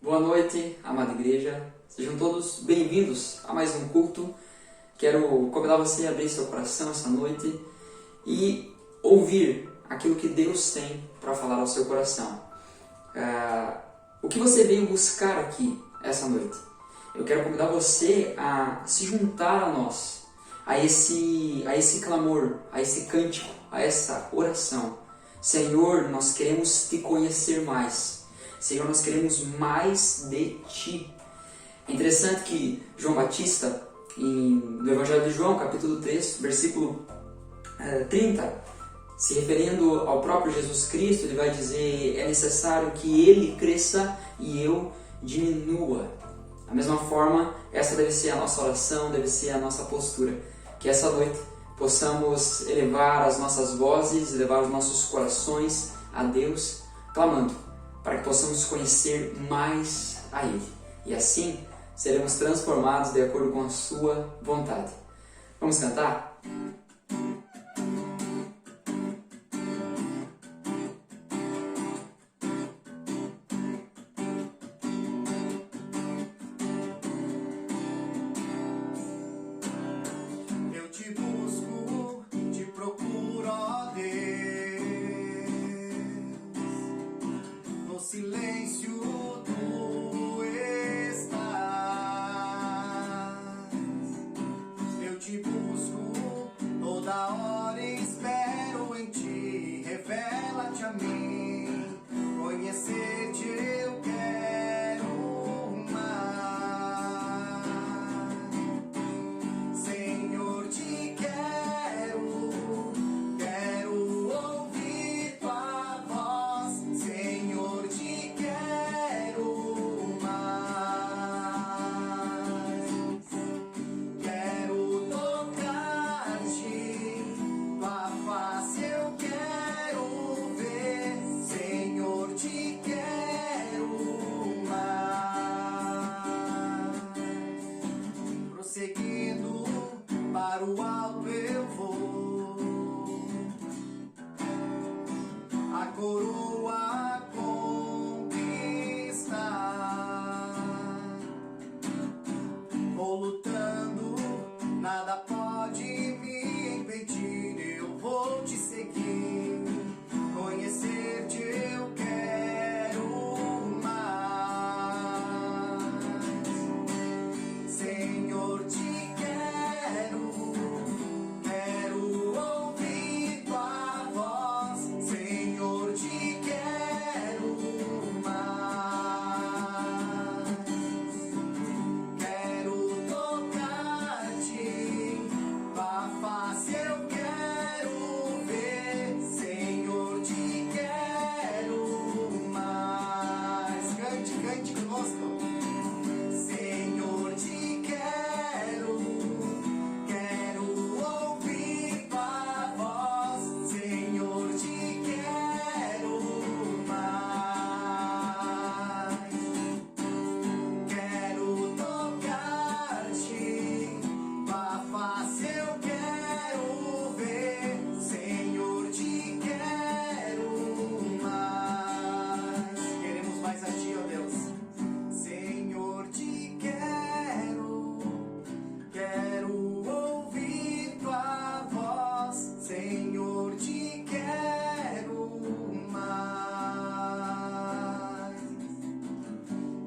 Boa noite, amada igreja. Sejam todos bem-vindos a mais um culto. Quero convidar você a abrir seu coração essa noite e ouvir aquilo que Deus tem para falar ao seu coração. O que você veio buscar aqui essa noite? Eu quero convidar você a se juntar a nós, a esse clamor, a esse cântico, a essa oração. Senhor, nós queremos te conhecer mais. Senhor, nós queremos mais de Ti. É interessante que João Batista, no Evangelho de João, capítulo 3, versículo 30, se referindo ao próprio Jesus Cristo, ele vai dizer: é necessário que Ele cresça e eu diminua. Da mesma forma, essa deve ser a nossa oração, deve ser a nossa postura. Que essa noite possamos elevar as nossas vozes, elevar os nossos corações a Deus, clamando, para que possamos conhecer mais a Ele. E assim, seremos transformados de acordo com a Sua vontade. Vamos cantar? Eu te busco, te procuro, ó Deus, no silêncio tu estás. Eu te busco, toda hora espero em ti, revela-te a mim, conhecer-te eu quero mais. Senhor, te quero, quero ouvir tua voz. Senhor, te quero mais. Quero tocar-te, tua face eu quero ver. Senhor, te quero mais. Prosseguindo para o alto eu vou, a coroa conquistar. Vou lutando, nada pode me impedir. Eu vou te seguir, conhecer-te eu quero mais. Senhor, te quero, quero ouvir tua voz. Senhor, te quero mais. Quero tocar-te, tua face eu quero ver. Senhor, te quero mais. Cante, cante conosco. Senhor, te quero, quero ouvir tua voz. Senhor, te quero mais. Quero tocar-te, tua face eu quero ver. Senhor, te quero mais. Queremos mais a ti, ó Deus. Senhor, te quero, quero ouvir tua voz. Senhor, te quero mais.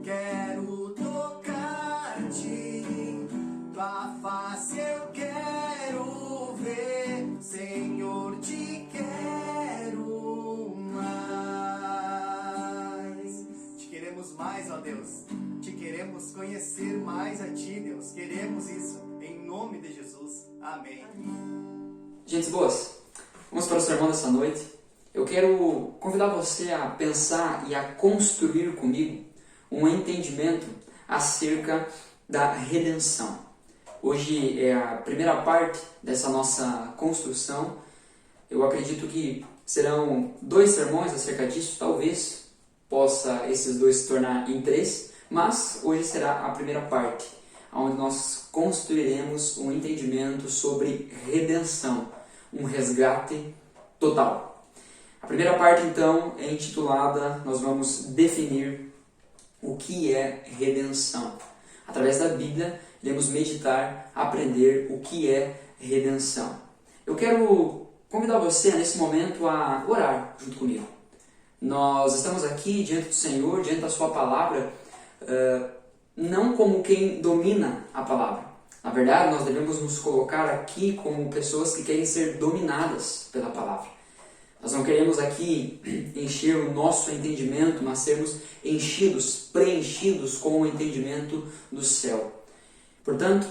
Quero tocar-te, tua face eu quero ver. Senhor, te quero mais. Te queremos mais, ó Deus. Te queremos conhecer mais a ti, Deus. Queremos isso, em nome de Jesus. Amém. Gente boas, vamos para o sermão dessa noite. Eu quero convidar você a pensar e a construir comigo um entendimento acerca da redenção. Hoje é a primeira parte dessa nossa construção. Eu acredito que serão 2 sermões acerca disso, talvez possa esses 2 se tornar em 3, mas hoje será a primeira parte, onde nós construiremos um entendimento sobre redenção, um resgate total. A primeira parte, então, é intitulada, nós vamos definir o que é redenção. Através da Bíblia, iremos meditar, aprender o que é redenção. Eu quero convidar você nesse momento a orar junto comigo. Nós estamos aqui diante do Senhor, diante da sua palavra, não como quem domina a palavra. Na verdade, nós devemos nos colocar aqui como pessoas que querem ser dominadas pela palavra. Nós não queremos aqui encher o nosso entendimento, mas sermos enchidos, preenchidos com o entendimento do céu. Portanto,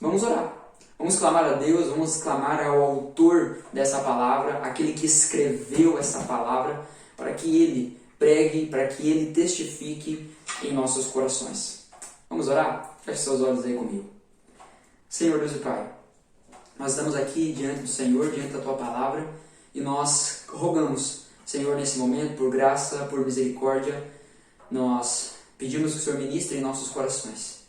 vamos orar. Vamos clamar a Deus, vamos clamar ao autor dessa palavra, aquele que escreveu essa palavra, para que Ele pregue, para que Ele testifique em nossos corações. Vamos orar? Feche seus olhos aí comigo. Senhor Deus e Pai, nós estamos aqui diante do Senhor, diante da Tua palavra, e nós rogamos, Senhor, nesse momento, por graça, por misericórdia, nós pedimos que o Senhor ministre em nossos corações.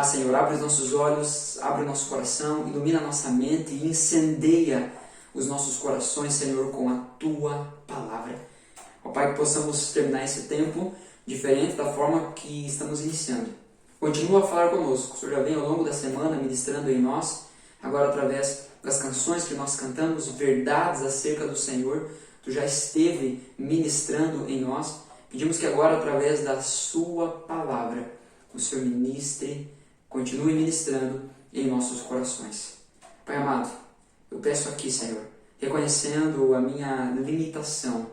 Senhor, abre os nossos olhos, abre o nosso coração, ilumina a nossa mente e incendeia os nossos corações, Senhor, com a Tua palavra. Ó Pai, que possamos terminar esse tempo diferente da forma que estamos iniciando. Continua a falar conosco. O Senhor já vem ao longo da semana ministrando em nós, agora através das canções que nós cantamos, verdades acerca do Senhor. Tu já esteve ministrando em nós. Pedimos que agora, através da Sua palavra, o Senhor ministre, continue ministrando em nossos corações. Pai amado, eu peço aqui, Senhor, reconhecendo a minha limitação,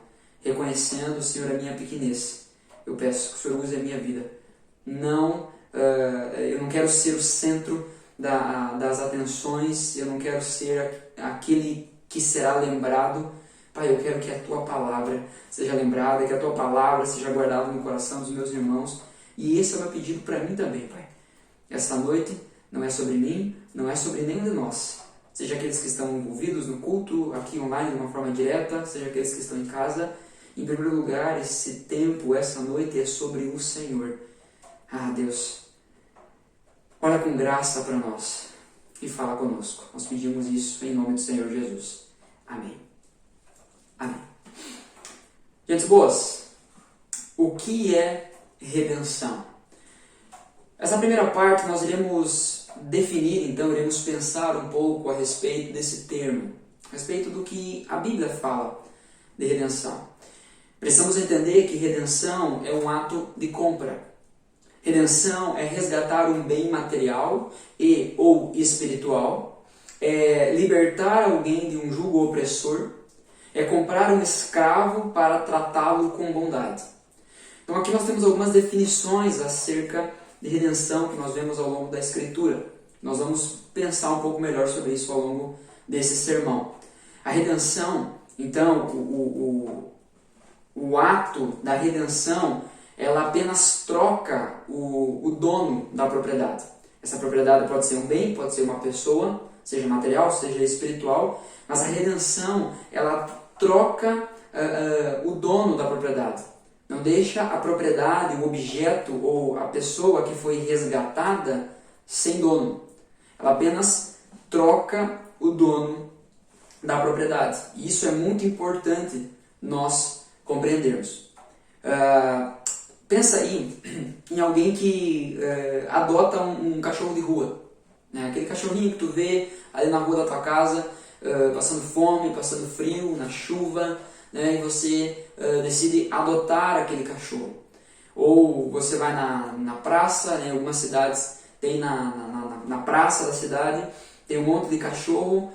reconhecendo, Senhor, a minha pequenez, eu peço que o Senhor use a minha vida. Eu não quero ser o centro das atenções, eu não quero ser aquele que será lembrado. Pai, eu quero que a Tua palavra seja lembrada, que a Tua palavra seja guardada no coração dos meus irmãos. E esse é o meu pedido para mim também, Pai. Esta noite não é sobre mim, não é sobre nenhum de nós. Seja aqueles que estão envolvidos no culto, aqui online de uma forma direta, seja aqueles que estão em casa. Em primeiro lugar, esse tempo, essa noite é sobre o Senhor. Deus, olha com graça para nós e fala conosco. Nós pedimos isso em nome do Senhor Jesus. Amém. Amém. Gente boas, o que é redenção? Essa primeira parte nós iremos definir, então iremos pensar um pouco a respeito desse termo, a respeito do que a Bíblia fala de redenção. Precisamos entender que redenção é um ato de compra. Redenção é resgatar um bem material e ou espiritual, é libertar alguém de um jugo opressor, é comprar um escravo para tratá-lo com bondade. Então aqui nós temos algumas definições acerca de redenção que nós vemos ao longo da Escritura. Nós vamos pensar um pouco melhor sobre isso ao longo desse sermão. A redenção, então, o ato da redenção, ela apenas troca o dono da propriedade. Essa propriedade pode ser um bem, pode ser uma pessoa, seja material, seja espiritual, mas a redenção, ela troca o dono da propriedade. Não deixa a propriedade, o objeto ou a pessoa que foi resgatada sem dono. Ela apenas troca o dono da propriedade. E isso é muito importante nós compreendermos. Pensa aí em alguém que adota um cachorro de rua. Né? Aquele cachorrinho que tu vê ali na rua da tua casa, passando fome, passando frio, na chuva, né? E você decide adotar aquele cachorro. Ou você vai na praça, né? Em algumas cidades tem na praça da cidade, tem um monte de cachorro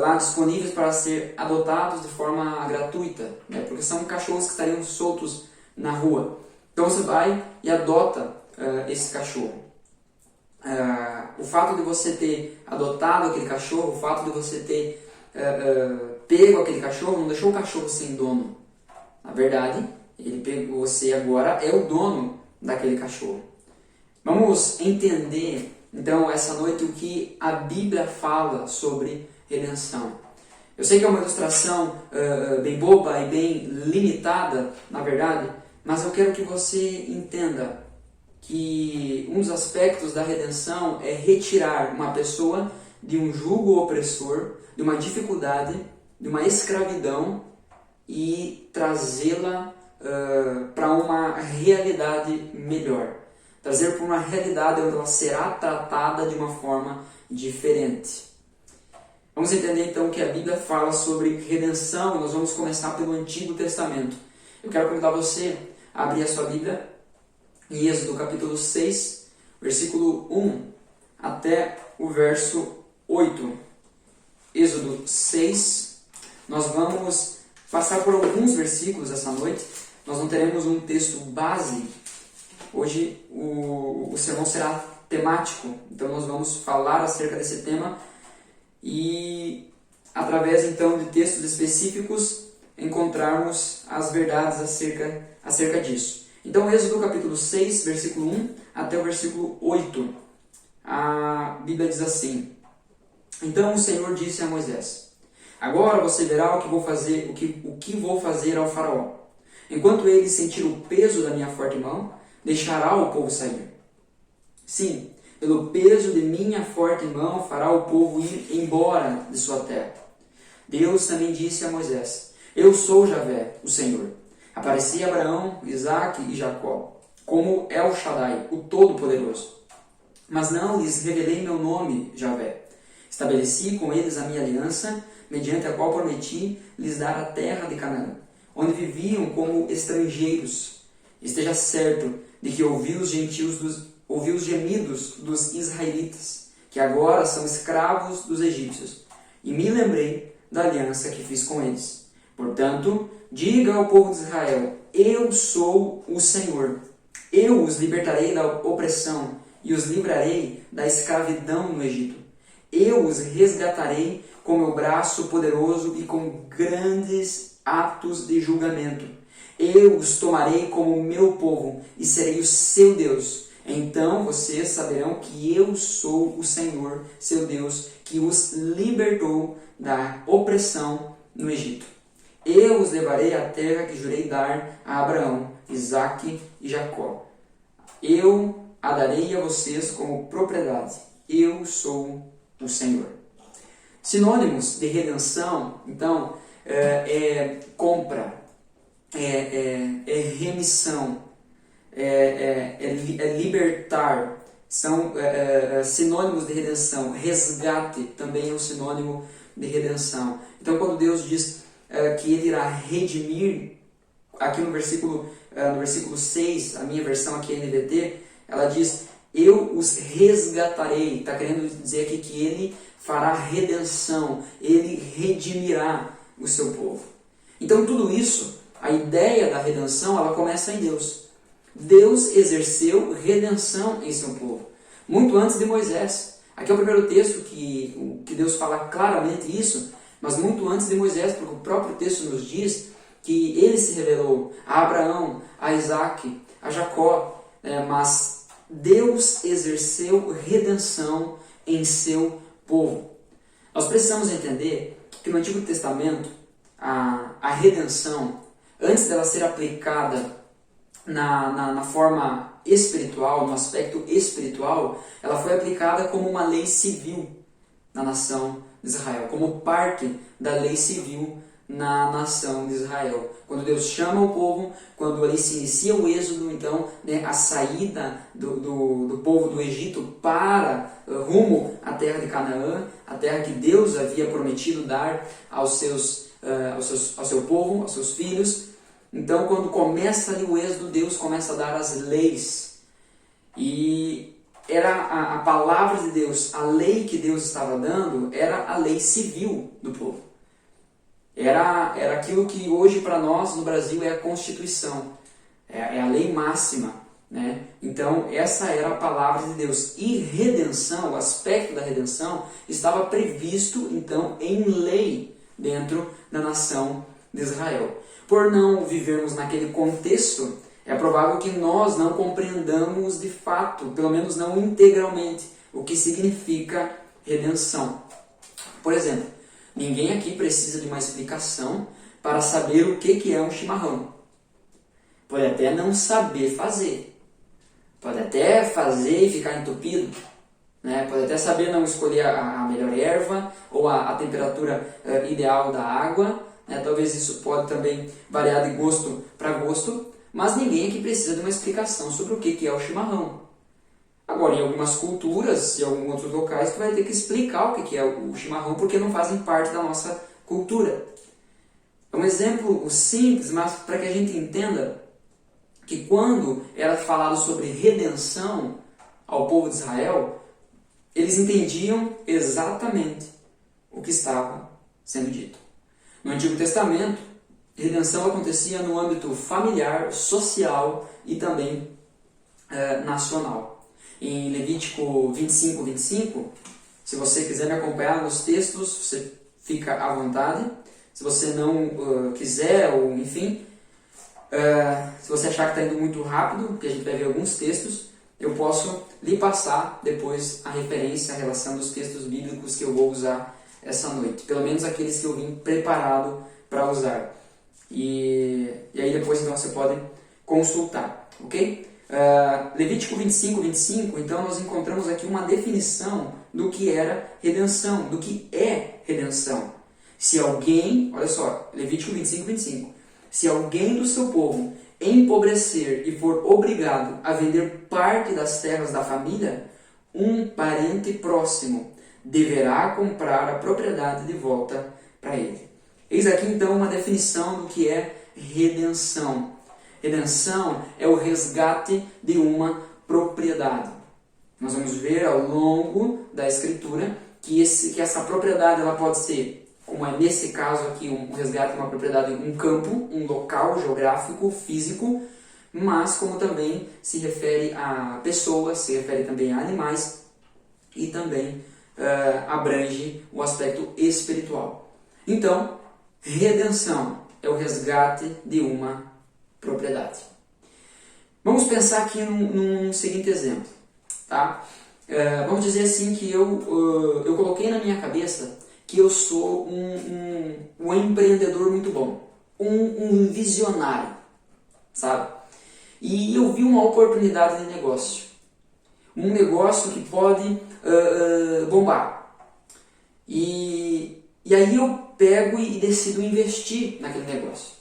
lá disponíveis para ser adotados de forma gratuita, né? Porque são cachorros que estariam soltos na rua. Então você vai e adota esse cachorro. O fato de você ter adotado aquele cachorro, o fato de você ter pego aquele cachorro, não deixou o cachorro sem dono. Na verdade, ele pegou, você agora é o dono daquele cachorro. Vamos entender, então, essa noite o que a Bíblia fala sobre redenção. Eu sei que é uma ilustração bem boba e bem limitada, na verdade, mas eu quero que você entenda que um dos aspectos da redenção é retirar uma pessoa de um jugo opressor, de uma dificuldade, de uma escravidão e trazê-la para uma realidade melhor. Trazer para uma realidade onde ela será tratada de uma forma diferente. Vamos entender então que a Bíblia fala sobre redenção e nós vamos começar pelo Antigo Testamento. Eu quero convidar você a abrir a sua Bíblia em Êxodo capítulo 6, versículo 1 até o verso 8. Êxodo 6, nós vamos passar por alguns versículos essa noite. Nós não teremos um texto base. Hoje o sermão será temático, então nós vamos falar acerca desse tema e através então de textos específicos encontrarmos as verdades acerca disso. Então Êxodo capítulo 6, versículo 1 até o versículo 8. A Bíblia diz assim: Então o Senhor disse a Moisés: Agora você verá o que vou fazer ao faraó. Enquanto ele sentir o peso da minha forte mão, deixará o povo sair. Sim, pelo peso de minha forte mão fará o povo ir embora de sua terra. Deus também disse a Moisés: Eu sou Javé, o Senhor. Apareci a Abraão, Isaque e Jacó, como El Shaddai, o Todo-Poderoso. Mas não lhes revelei meu nome, Javé. Estabeleci com eles a minha aliança, mediante a qual prometi lhes dar a terra de Canaã, onde viviam como estrangeiros. Esteja certo de que ouvi os gemidos dos israelitas, que agora são escravos dos egípcios, e me lembrei da aliança que fiz com eles. Portanto, diga ao povo de Israel: Eu sou o Senhor. Eu os libertarei da opressão e os livrarei da escravidão no Egito. Eu os resgatarei com meu braço poderoso e com grandes atos de julgamento. Eu os tomarei como meu povo e serei o seu Deus. Então vocês saberão que eu sou o Senhor, seu Deus, que os libertou da opressão no Egito. Eu os levarei à terra que jurei dar a Abraão, Isaque e Jacó. Eu a darei a vocês como propriedade. Eu sou o Senhor. Sinônimos de redenção, então, é compra, é remissão, é libertar. São sinônimos de redenção. Resgate também é um sinônimo de redenção. Então, quando Deus diz que Ele irá redimir, aqui no versículo 6, a minha versão aqui é NVT, ela diz: Eu os resgatarei. Está querendo dizer aqui que Ele fará redenção, Ele redimirá o seu povo. Então tudo isso, a ideia da redenção, ela começa em Deus. Deus exerceu redenção em seu povo, muito antes de Moisés. Aqui é o primeiro texto que Deus fala claramente isso, mas muito antes de Moisés, porque o próprio texto nos diz que Ele se revelou a Abraão, a Isaque, a Jacó, mas Deus exerceu redenção em seu povo. Nós precisamos entender que no Antigo Testamento a redenção, antes dela ser aplicada na forma espiritual, no aspecto espiritual, ela foi aplicada como uma lei civil na nação de Israel, como parte da lei civil na nação de Israel. Quando Deus chama o povo, quando ali se inicia o êxodo, então, a saída do povo do Egito para rumo à terra de Canaã, a terra que Deus havia prometido dar ao seu povo, aos seus filhos. Então, quando começa ali o êxodo, Deus começa a dar as leis. E era a palavra de Deus, a lei que Deus estava dando, era a lei civil do povo. Era aquilo que hoje para nós no Brasil é a Constituição, é a lei máxima, né? Então essa era a palavra de Deus. E redenção, o aspecto da redenção, estava previsto então em lei dentro da nação de Israel. Por não vivermos naquele contexto, é provável que nós não compreendamos de fato, pelo menos não integralmente, o que significa redenção. Por exemplo, ninguém aqui precisa de uma explicação para saber o que é um chimarrão. Pode até não saber fazer. Pode até fazer e ficar entupido. Né? Pode até saber não escolher a melhor erva ou a temperatura ideal da água. né? Talvez isso pode também variar de gosto para gosto, mas ninguém aqui precisa de uma explicação sobre o que é o chimarrão. Agora, em algumas culturas e alguns outros locais, tu vai ter que explicar o que é o chimarrão, porque não fazem parte da nossa cultura. É um exemplo simples, mas para que a gente entenda que quando era falado sobre redenção ao povo de Israel, eles entendiam exatamente o que estava sendo dito. No Antigo Testamento, redenção acontecia no âmbito familiar, social e também nacional. Em Levítico 25, se você quiser me acompanhar nos textos, você fica à vontade. Se você não quiser, ou enfim, se você achar que está indo muito rápido, porque a gente vai ver alguns textos, eu posso lhe passar depois a referência, a relação dos textos bíblicos que eu vou usar essa noite. Pelo menos aqueles que eu vim preparado para usar. E aí depois então você pode consultar, ok? Levítico 25, então nós encontramos aqui uma definição do que era redenção, do que é redenção. Se alguém, olha só, Levítico 25, se alguém do seu povo empobrecer e for obrigado a vender parte das terras da família, um parente próximo deverá comprar a propriedade de volta para ele. Eis aqui então uma definição do que é redenção. Redenção é o resgate de uma propriedade. Nós vamos ver ao longo da Escritura que essa propriedade ela pode ser, como é nesse caso aqui, um resgate de uma propriedade, um campo, um local geográfico, físico, mas como também se refere a pessoas, se refere também a animais e também abrange o aspecto espiritual. Então, redenção é o resgate de uma propriedade. Vamos pensar aqui num seguinte exemplo. Tá? Vamos dizer assim que eu coloquei na minha cabeça que eu sou um empreendedor muito bom, um visionário, sabe? E eu vi uma oportunidade de negócio, um negócio que pode bombar. E aí eu pego e decido investir naquele negócio.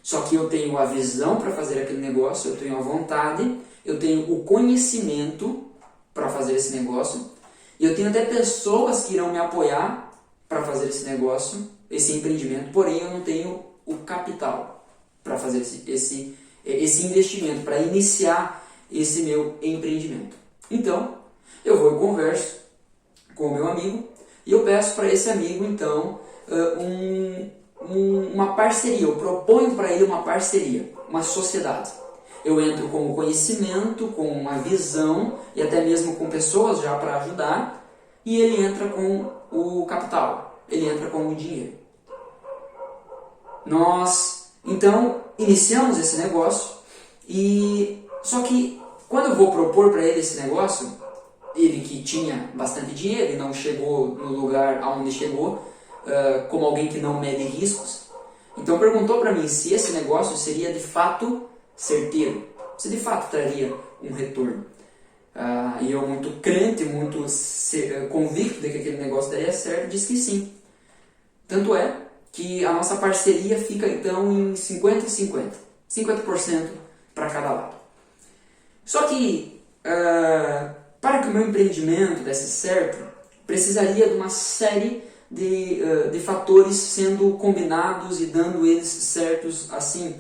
Só que eu tenho a visão para fazer aquele negócio, eu tenho a vontade, eu tenho o conhecimento para fazer esse negócio, e eu tenho até pessoas que irão me apoiar para fazer esse negócio, esse empreendimento, porém eu não tenho o capital para fazer esse investimento, para iniciar esse meu empreendimento. Então, eu vou e converso com o meu amigo e eu peço para esse amigo, então, uma parceria, eu proponho para ele uma parceria, uma sociedade. Eu entro com o conhecimento, com uma visão e até mesmo com pessoas já para ajudar, e ele entra com o capital, ele entra com o dinheiro. Nós, então, iniciamos esse negócio, só que quando eu vou propor para ele esse negócio, ele que tinha bastante dinheiro e não chegou no lugar aonde chegou, como alguém que não mede riscos, então perguntou para mim se esse negócio seria de fato certeiro, se de fato traria um retorno. E eu, muito crente, muito convicto de que aquele negócio daria certo, disse que sim. Tanto é que a nossa parceria fica então em 50% para cada lado. Só que para que o meu empreendimento desse certo, precisaria de uma série de fatores sendo combinados e dando eles certos assim,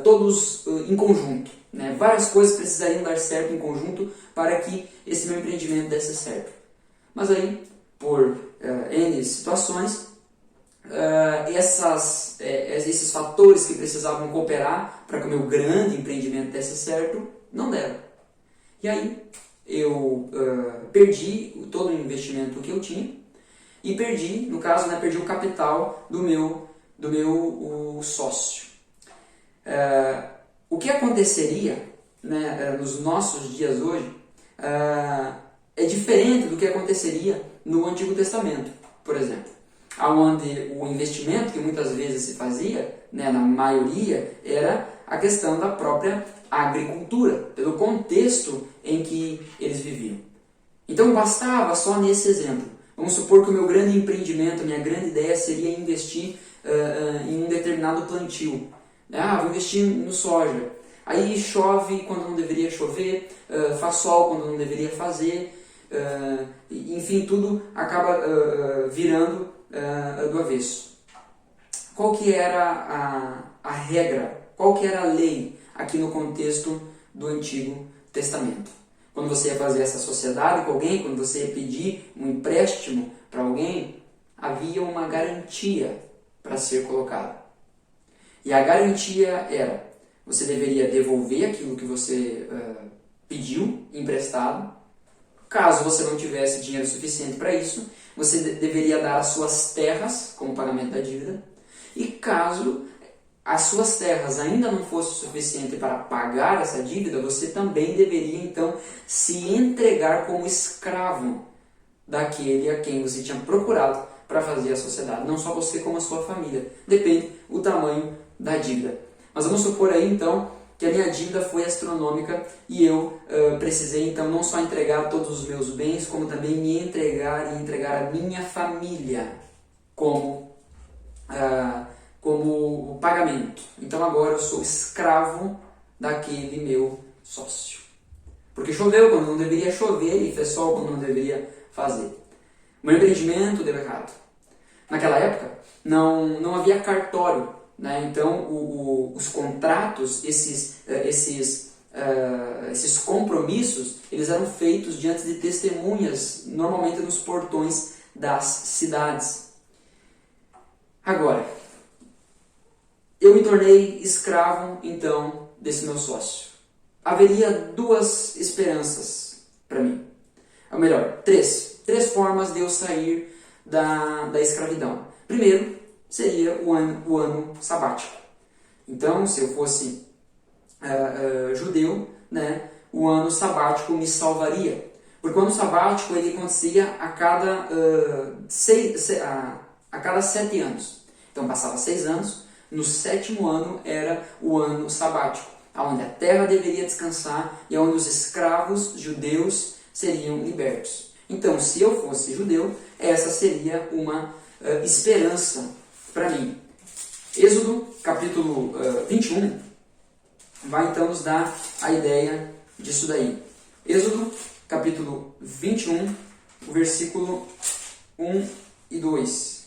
todos em conjunto. Né? Várias coisas precisariam dar certo em conjunto para que esse meu empreendimento desse certo. Mas aí, por N situações, esses fatores que precisavam cooperar para que o meu grande empreendimento desse certo, não deram. E aí, eu perdi todo o investimento que eu tinha e perdi, no caso, perdi o capital do meu sócio. O que aconteceria nos nossos dias hoje é diferente do que aconteceria no Antigo Testamento, por exemplo, onde o investimento que muitas vezes se fazia, na maioria, era a questão da própria agricultura, pelo contexto em que eles viviam. Então bastava só nesse exemplo. Vamos supor que o meu grande empreendimento, a minha grande ideia seria investir em um determinado plantio. Vou investir no soja. Aí chove quando não deveria chover, faz sol quando não deveria fazer, enfim, tudo acaba virando do avesso. Qual que era a regra, qual que era a lei aqui no contexto do Antigo Testamento? Quando você ia fazer essa sociedade com alguém, quando você ia pedir um empréstimo para alguém, havia uma garantia para ser colocada. E a garantia era: você deveria devolver aquilo que você pediu emprestado. Caso você não tivesse dinheiro suficiente para isso, você deveria dar as suas terras como pagamento da dívida. E caso as suas terras ainda não fossem suficientes para pagar essa dívida, você também deveria então se entregar como escravo daquele a quem você tinha procurado para fazer a sociedade. Não só você, como a sua família. Depende do tamanho da dívida. Mas vamos supor aí então que a minha dívida foi astronômica e eu precisei então não só entregar todos os meus bens, como também me entregar e entregar a minha família como pagamento. Então agora eu sou escravo daquele meu sócio. Porque choveu quando não deveria chover e fez sol quando não deveria fazer. Meu empreendimento deu errado. Naquela época não havia cartório, né? Então os contratos, esses compromissos, eles eram feitos diante de testemunhas, normalmente nos portões das cidades. Agora, eu me tornei escravo, então, desse meu sócio. Haveria duas esperanças para mim. Ou melhor, três formas de eu sair da escravidão. Primeiro, seria o ano sabático. Então, se eu fosse judeu, né, o ano sabático me salvaria. Porque o ano sabático ele acontecia a cada 7 anos. Então, passava 6 anos. No 7º ano era o ano sabático, onde a terra deveria descansar e onde os escravos judeus seriam libertos. Então, se eu fosse judeu, essa seria uma esperança para mim. Êxodo, capítulo 21, vai então nos dar a ideia disso daí. Êxodo, capítulo 21, o versículo 1 e 2.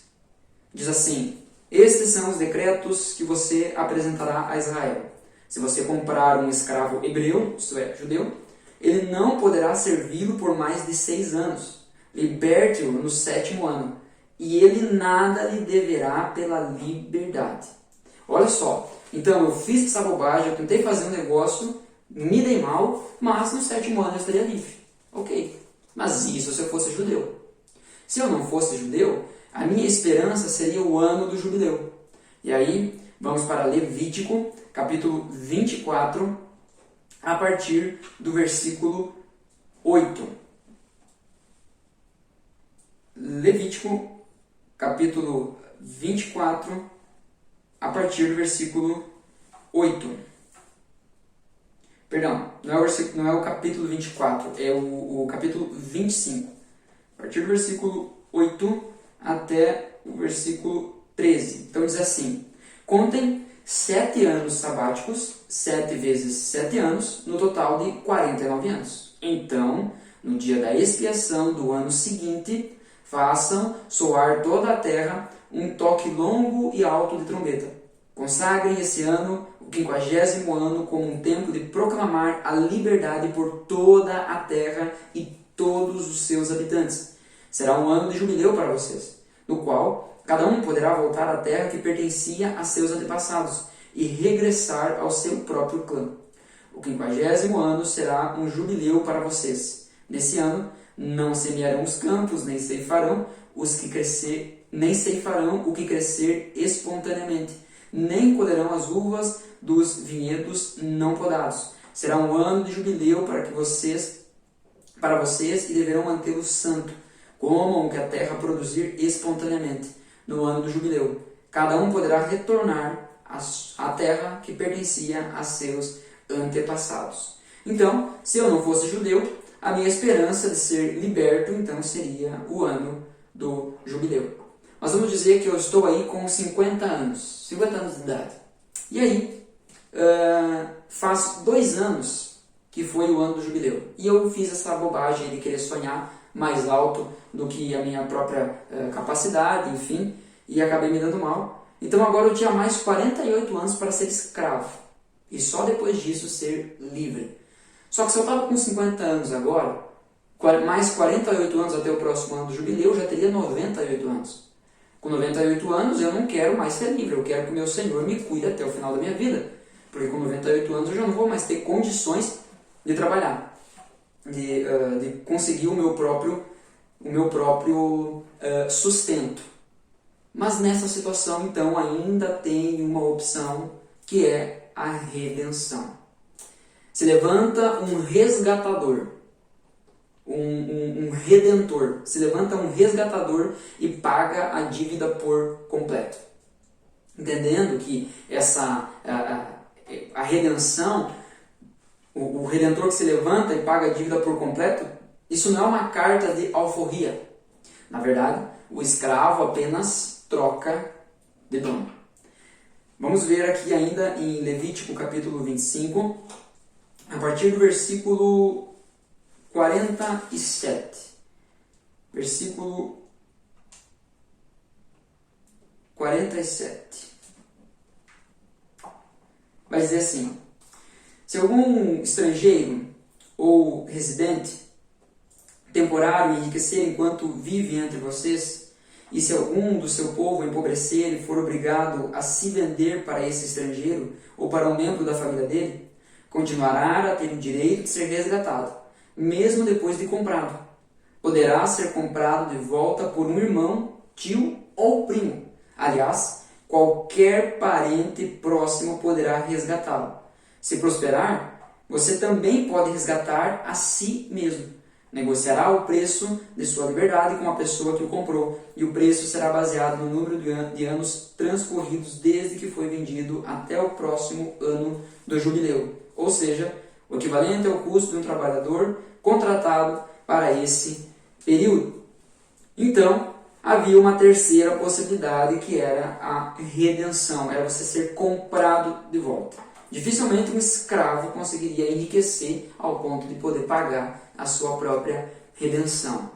Diz assim: estes são os decretos que você apresentará a Israel. Se você comprar um escravo hebreu, isto é, judeu, ele não poderá servi-lo por mais de 6 anos. Liberte-o no 7º ano, e ele nada lhe deverá pela liberdade. Olha só, então eu fiz essa bobagem, eu tentei fazer um negócio, me dei mal, mas no 7º ano eu estaria livre. Ok, mas isso se eu fosse judeu. Se eu não fosse judeu, a minha esperança seria o ano do jubileu. E aí, vamos para Levítico, capítulo 24, a partir do versículo 8. Levítico, capítulo 24, a partir do versículo 8. Perdão, não é o capítulo 24, é o capítulo 25. A partir do versículo 8 até o versículo 13. Então diz assim: contem 7 anos sabáticos, 7 vezes 7 anos, no total de 49 anos. Então, no dia da expiação do ano seguinte, façam soar toda a terra um toque longo e alto de trombeta. Consagrem esse ano, o 50º ano, como um tempo de proclamar a liberdade por toda a terra e todos os seus habitantes. Será um ano de jubileu para vocês, no qual cada um poderá voltar à terra que pertencia a seus antepassados e regressar ao seu próprio clã. O 50º ano será um jubileu para vocês. Nesse ano, não semearão os campos, nem ceifarão o que crescer espontaneamente, nem colherão as uvas dos vinhedos não podados. Será um ano de jubileu para vocês e deverão mantê-lo santo. Comam o que a terra produzir espontaneamente no ano do jubileu. Cada um poderá retornar à terra que pertencia a seus antepassados. Então, se eu não fosse judeu, a minha esperança de ser liberto então seria o ano do jubileu. Mas vamos dizer que eu estou aí com 50 anos de idade. E aí, faz 2 anos que foi o ano do jubileu. E eu fiz essa bobagem de querer sonhar mais alto do que a minha própria capacidade, enfim, e acabei me dando mal. Então agora eu tinha mais 48 anos para ser escravo. E só depois disso ser livre. Só que se eu estava com 50 anos agora, mais 48 anos até o próximo ano do jubileu, eu já teria 98 anos. Com 98 anos eu não quero mais ser livre, eu quero que o meu Senhor me cuide até o final da minha vida. Porque com 98 anos eu já não vou mais ter condições de trabalhar, de conseguir o meu próprio sustento. Mas nessa situação, então, ainda tem uma opção que é a redenção. Se levanta um resgatador, um redentor, se levanta um resgatador e paga a dívida por completo. Entendendo que a redenção, o redentor que se levanta e paga a dívida por completo, isso não é uma carta de alforria. Na verdade, o escravo apenas troca de dono. Vamos ver aqui ainda em Levítico capítulo 25, a partir do versículo 47. Versículo 47. Vai dizer assim: se algum estrangeiro ou residente temporário enriquecer enquanto vive entre vocês, e se algum do seu povo empobrecer e for obrigado a se vender para esse estrangeiro ou para um membro da família dele, continuará a ter o direito de ser resgatado, mesmo depois de comprado. Poderá ser comprado de volta por um irmão, tio ou primo. Aliás, qualquer parente próximo poderá resgatá-lo. Se prosperar, você também pode resgatar a si mesmo. Negociará o preço de sua liberdade com a pessoa que o comprou, e o preço será baseado no número de anos transcorridos desde que foi vendido até o próximo ano do jubileu, ou seja, o equivalente ao custo de um trabalhador contratado para esse período. Então, havia uma terceira possibilidade, que era a redenção, era você ser comprado de volta. Dificilmente um escravo conseguiria enriquecer ao ponto de poder pagar a sua própria redenção.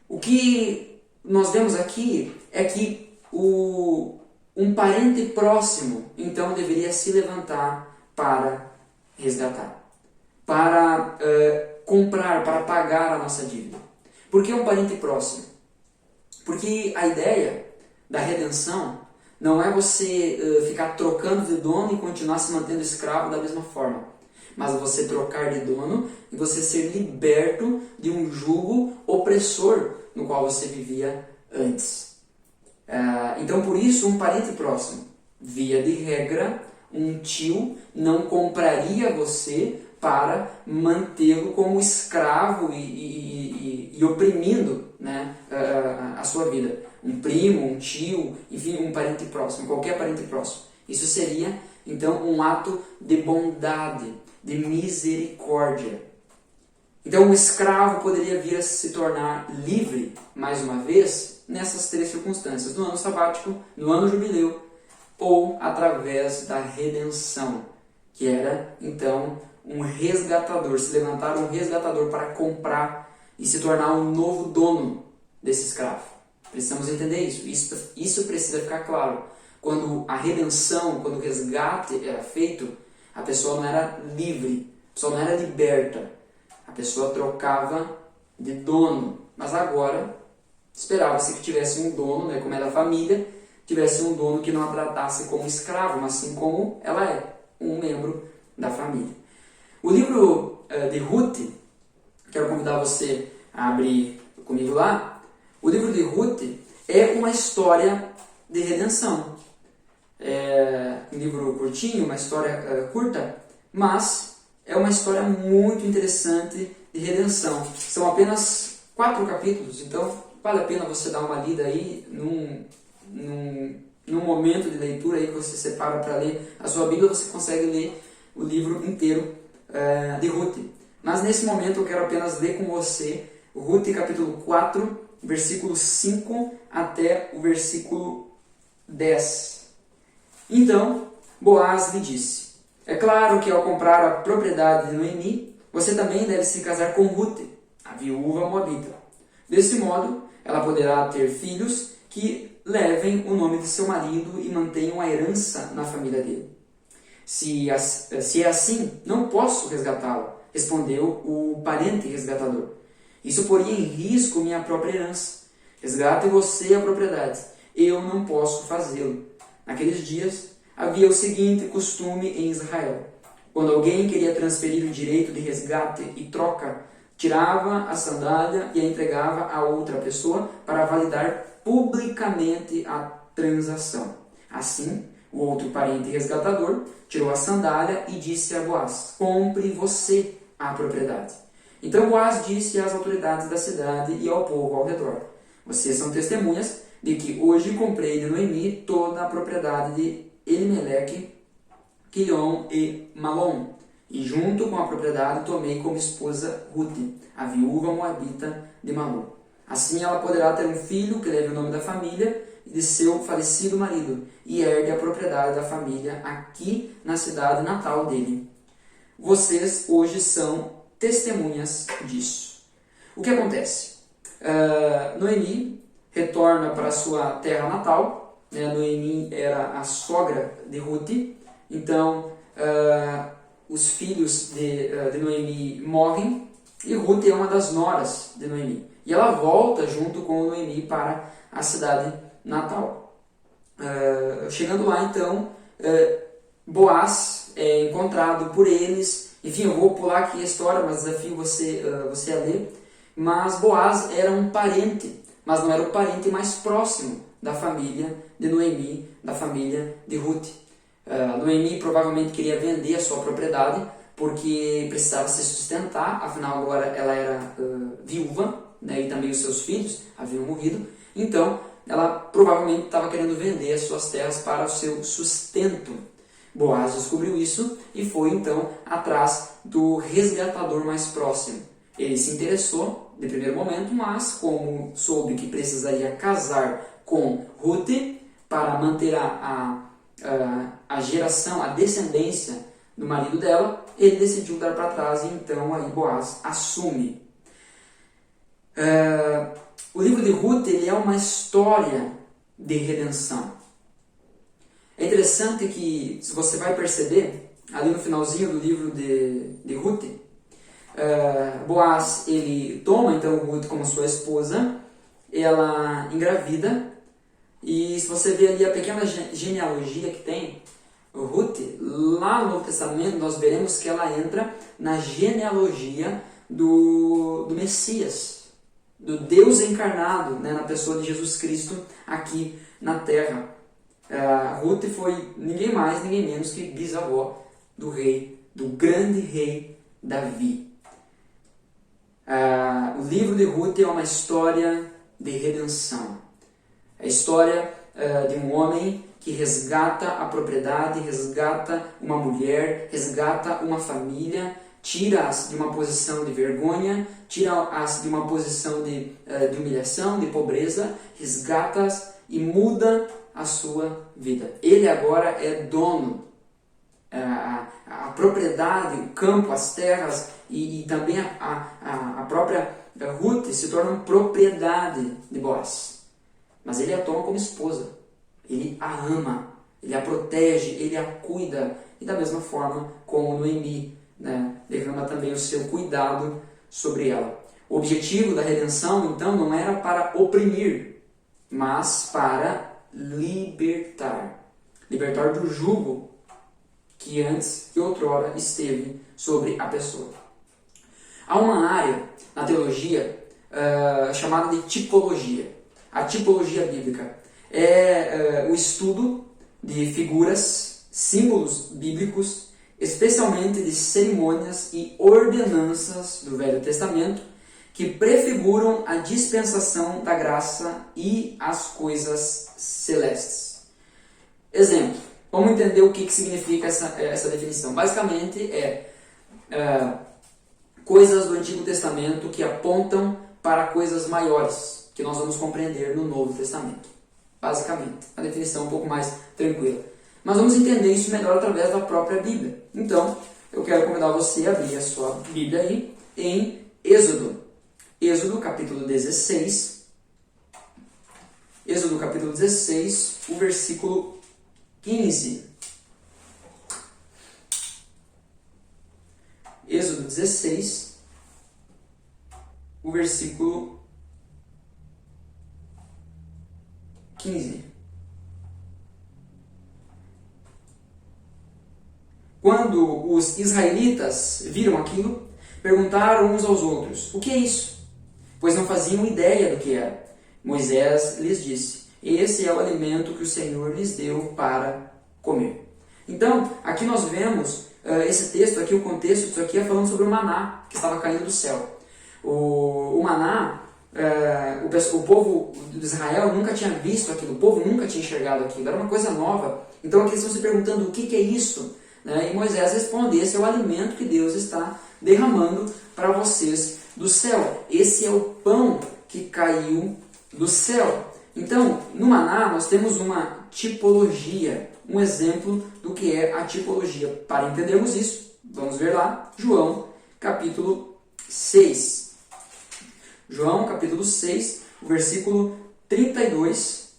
O que nós vemos aqui é que um parente próximo, então, deveria se levantar para resgatar, para comprar, para pagar a nossa dívida. Por que um parente próximo? Porque a ideia da redenção não é você ficar trocando de dono e continuar se mantendo escravo da mesma forma, mas você trocar de dono e você ser liberto de um jugo opressor no qual você vivia antes. Então, por isso, um parente próximo, via de regra, um tio não compraria você para mantê-lo como escravo e oprimindo, né, a sua vida. Um primo, um tio, enfim, um parente próximo, qualquer parente próximo. Isso seria, então, um ato de bondade, de misericórdia. Então, o escravo poderia vir a se tornar livre, mais uma vez, nessas 3 circunstâncias: no ano sabático, no ano jubileu, ou através da redenção, que era, então, um resgatador, se levantar um resgatador para comprar e se tornar um novo dono desse escravo. Precisamos entender isso. Isso precisa ficar claro. Quando a redenção, quando o resgate era feito, a pessoa não era livre, a pessoa não era liberta. A pessoa trocava de dono. Mas agora, esperava-se que tivesse um dono, né, como é da família, tivesse um dono que não a tratasse como escravo, mas sim como ela é, um membro da família. O livro de Ruth, quero convidar você a abrir comigo lá. O livro de Ruth é uma história de redenção. É um livro curtinho, uma história curta, mas é uma história muito interessante de redenção. São apenas 4 capítulos, então vale a pena você dar uma lida aí num momento de leitura aí que você separa para ler a sua Bíblia, você consegue ler o livro inteiro de Ruth. Mas nesse momento eu quero apenas ler com você Ruth capítulo 4, versículo 5 até o versículo 10. Então Boaz lhe disse: é claro que ao comprar a propriedade de Noemi, você também deve se casar com Rute, a viúva moabita. Desse modo, ela poderá ter filhos que levem o nome de seu marido e mantenham a herança na família dele. Se é assim, não posso resgatá-la, respondeu o parente resgatador. Isso poria em risco minha própria herança. Resgate você a propriedade. Eu não posso fazê-lo. Naqueles dias, havia o seguinte costume em Israel. Quando alguém queria transferir o direito de resgate e troca, tirava a sandália e a entregava a outra pessoa para validar publicamente a transação. Assim, o outro parente resgatador tirou a sandália e disse a Boaz: compre você a propriedade. Então Boaz disse às autoridades da cidade e ao povo ao redor: vocês são testemunhas de que hoje comprei de Noemi toda a propriedade de Elimeleque, Quilion e Malom, e junto com a propriedade tomei como esposa Rute, a viúva moabita de Malom. Assim ela poderá ter um filho que leve o nome da família e de seu falecido marido, e herde a propriedade da família aqui na cidade natal dele. Vocês hoje são testemunhas disso. O que acontece? Noemi retorna para sua terra natal. Noemi era a sogra de Rute. Então, os filhos de Noemi morrem e Rute é uma das noras de Noemi. E ela volta junto com Noemi para a cidade natal. Chegando lá, então, Boaz é encontrado por eles. Enfim, eu vou pular aqui a história, mas desafio você a ler. Mas Boaz era um parente, mas não era o parente mais próximo da família de Noemi, da família de Rute. Noemi provavelmente queria vender a sua propriedade porque precisava se sustentar, afinal agora ela era viúva, né, e também os seus filhos haviam morrido. Então ela provavelmente estava querendo vender as suas terras para o seu sustento. Boaz descobriu isso e foi então atrás do resgatador mais próximo. Ele se interessou de primeiro momento, mas como soube que precisaria casar com Rute para manter a geração, a descendência do marido dela, ele decidiu dar para trás e então aí Boaz assume. O livro de Rute ele é uma história de redenção. É interessante que, se você vai perceber, ali no finalzinho do livro de Rute, Boaz ele toma então Rute como sua esposa, ela engravida, e se você ver ali a pequena genealogia que tem, Rute, lá no Novo Testamento nós veremos que ela entra na genealogia do Messias, do Deus encarnado, né, na pessoa de Jesus Cristo aqui na Terra. Rute foi ninguém mais, ninguém menos que bisavó do grande rei Davi. O livro de Rute é uma história de redenção. É a história de um homem que resgata a propriedade, resgata uma mulher, resgata uma família, tira-as de uma posição de vergonha, tira-as de uma posição de humilhação, de pobreza, resgata-as e muda a sua vida. Ele agora é dono. A propriedade, o campo, as terras e também a própria Rute se tornam propriedade de Boaz. Mas ele a toma como esposa. Ele a ama, ele a protege, ele a cuida. E da mesma forma como Noemi, né, derrama também o seu cuidado sobre ela. O objetivo da redenção, então, não era para oprimir, mas para libertar. Libertar do jugo que antes e outrora esteve sobre a pessoa. Há uma área na teologia chamada de tipologia. A tipologia bíblica é o estudo de figuras, símbolos bíblicos, especialmente de cerimônias e ordenanças do Velho Testamento, que prefiguram a dispensação da graça e as coisas celestes. Exemplo, vamos entender o que significa essa definição. Basicamente coisas do Antigo Testamento que apontam para coisas maiores, que nós vamos compreender no Novo Testamento. Basicamente, a definição um pouco mais tranquila. Mas vamos entender isso melhor através da própria Bíblia. Então, eu quero convidar você a abrir a sua Bíblia aí em Êxodo. Êxodo capítulo 16. Êxodo capítulo 16, o versículo 15. Êxodo 16, o versículo 15. Quando os israelitas viram aquilo, perguntaram uns aos outros: o que é isso? Pois não faziam ideia do que era. Moisés lhes disse: esse é o alimento que o Senhor lhes deu para comer. Então, aqui nós vemos esse texto aqui, o contexto disso aqui é falando sobre o maná que estava caindo do céu. O maná, o povo de Israel nunca tinha visto aquilo, o povo nunca tinha enxergado aquilo, era uma coisa nova. Então aqui eles estão se perguntando o que é isso? E Moisés responde: esse é o alimento que Deus está derramando para vocês do céu. Esse é o pão que caiu do céu. Então, no maná nós temos uma tipologia, um exemplo do que é a tipologia. Para entendermos isso, vamos ver lá, João capítulo 6. João capítulo 6, o versículo 32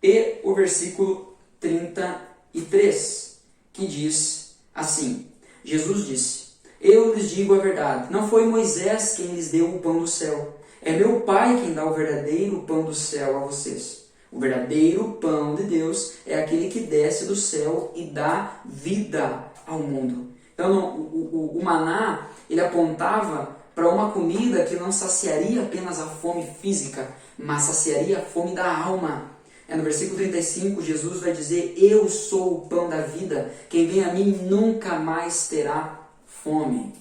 e o versículo 33, que diz assim: Jesus disse: eu lhes digo a verdade, não foi Moisés quem lhes deu o pão do céu, é meu Pai quem dá o verdadeiro pão do céu a vocês. O verdadeiro pão de Deus é aquele que desce do céu e dá vida ao mundo. Então, o maná, ele apontava para uma comida que não saciaria apenas a fome física, mas saciaria a fome da alma. No versículo 35, Jesus vai dizer: eu sou o pão da vida, quem vem a mim nunca mais terá fome.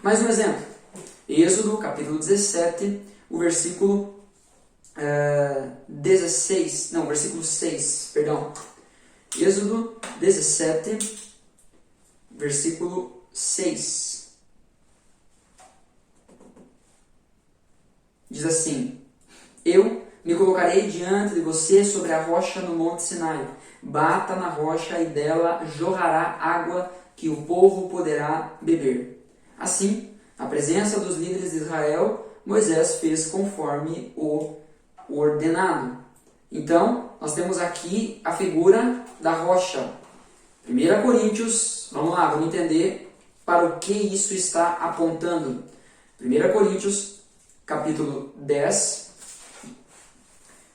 Mais um exemplo. Êxodo, capítulo 17, o versículo 6, perdão. Êxodo 17, versículo 6. Diz assim: eu me colocarei diante de você sobre a rocha no monte Sinai. Bata na rocha e dela jorrará água que o povo poderá beber. Assim, na presença dos líderes de Israel, Moisés fez conforme o ordenado. Então, nós temos aqui a figura da rocha. 1 Coríntios, vamos lá, vamos entender para o que isso está apontando. 1 Coríntios, capítulo 10,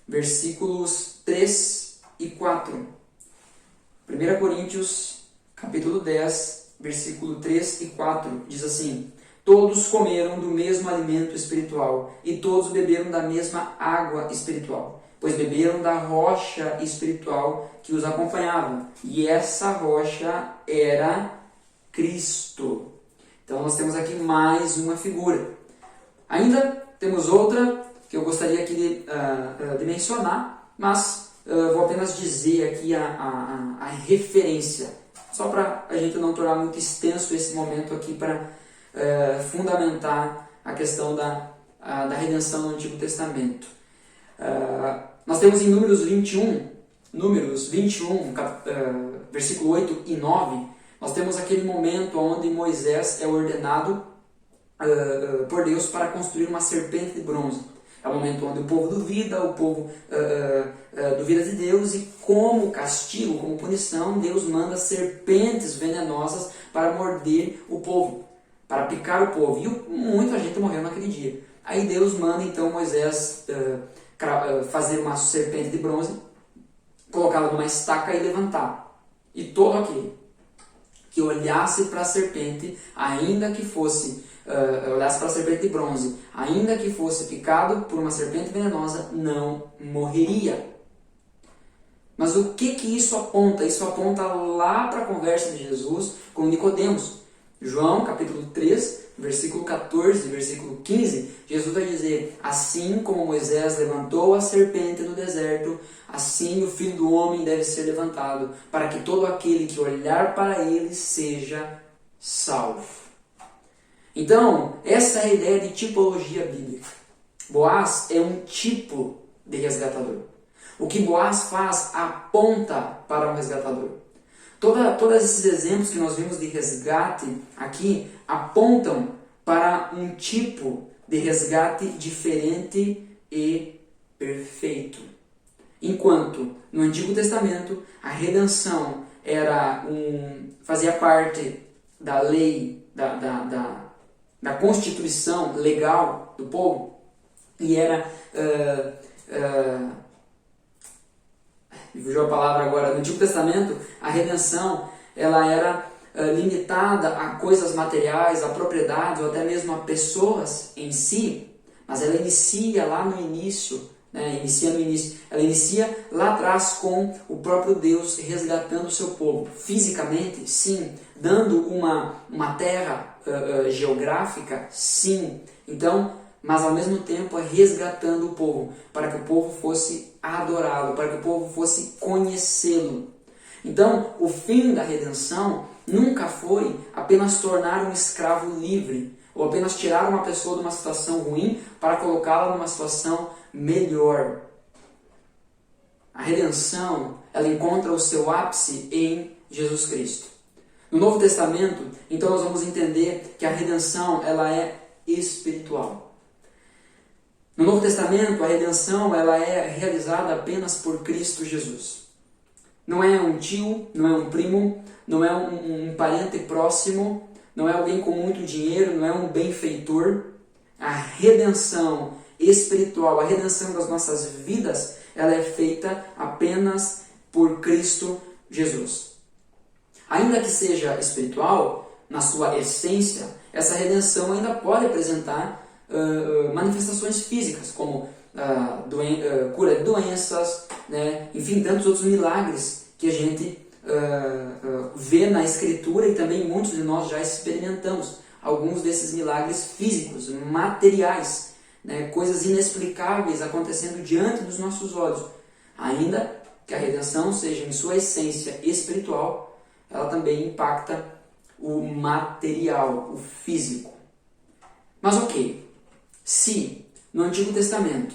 versículos 3 e 4. 1 Coríntios, capítulo 10, versículo 3 e 4, diz assim: todos comeram do mesmo alimento espiritual e todos beberam da mesma água espiritual, pois beberam da rocha espiritual que os acompanhava, e essa rocha era Cristo. Então nós temos aqui mais uma figura. Ainda temos outra que eu gostaria aqui de mencionar, mas vou apenas dizer aqui a referência, só para a gente não tornar muito extenso esse momento aqui para fundamentar a questão da redenção no Antigo Testamento. Nós temos em Números 21, versículo 8 e 9, nós temos aquele momento onde Moisés é ordenado por Deus para construir uma serpente de bronze. É o momento onde o povo duvida de Deus, e como castigo, como punição, Deus manda serpentes venenosas para morder o povo, para picar o povo. E muita gente morreu naquele dia. Aí Deus manda então Moisés fazer uma serpente de bronze, colocá-la numa estaca e levantar. E todo aquele que olhasse para a serpente, ainda que fosse olhasse para a serpente de bronze, ainda que fosse picado por uma serpente venenosa, não morreria. Mas o que isso aponta? Isso aponta lá para a conversa de Jesus com Nicodemos. João, capítulo 3, versículo 14 e versículo 15, Jesus vai dizer: assim como Moisés levantou a serpente no deserto, assim o Filho do Homem deve ser levantado, para que todo aquele que olhar para ele seja salvo. Então, essa é a ideia de tipologia bíblica. Boaz é um tipo de resgatador. O que Boaz faz aponta para um resgatador. Todos esses exemplos que nós vimos de resgate aqui apontam para um tipo de resgate diferente e perfeito. Enquanto no Antigo Testamento a redenção fazia parte da lei, da constituição legal do povo, e era, fugiu a palavra agora, no Antigo Testamento a redenção ela era limitada a coisas materiais, a propriedades ou até mesmo a pessoas em si, mas ela inicia lá no início, ela inicia lá atrás com o próprio Deus resgatando o seu povo, fisicamente, sim, dando uma terra geográfica, sim, então, mas ao mesmo tempo resgatando o povo, para que o povo fosse adorá-lo, para que o povo fosse conhecê-lo. Então, o fim da redenção nunca foi apenas tornar um escravo livre, ou apenas tirar uma pessoa de uma situação ruim para colocá-la numa situação melhor. A redenção, ela encontra o seu ápice em Jesus Cristo. No Novo Testamento, então nós vamos entender que a redenção, ela é espiritual. No Novo Testamento, a redenção, ela é realizada apenas por Cristo Jesus. Não é um tio, não é um primo, não é um parente próximo, não é alguém com muito dinheiro, não é um benfeitor. A redenção espiritual, a redenção das nossas vidas, ela é feita apenas por Cristo Jesus. Ainda que seja espiritual, na sua essência, essa redenção ainda pode apresentar manifestações físicas, como cura de doenças, enfim, tantos outros milagres que a gente vê na Escritura e também muitos de nós já experimentamos. Alguns desses milagres físicos, materiais, coisas inexplicáveis acontecendo diante dos nossos olhos. Ainda que a redenção seja em sua essência espiritual, ela também impacta o material, o físico. Mas ok, se no Antigo Testamento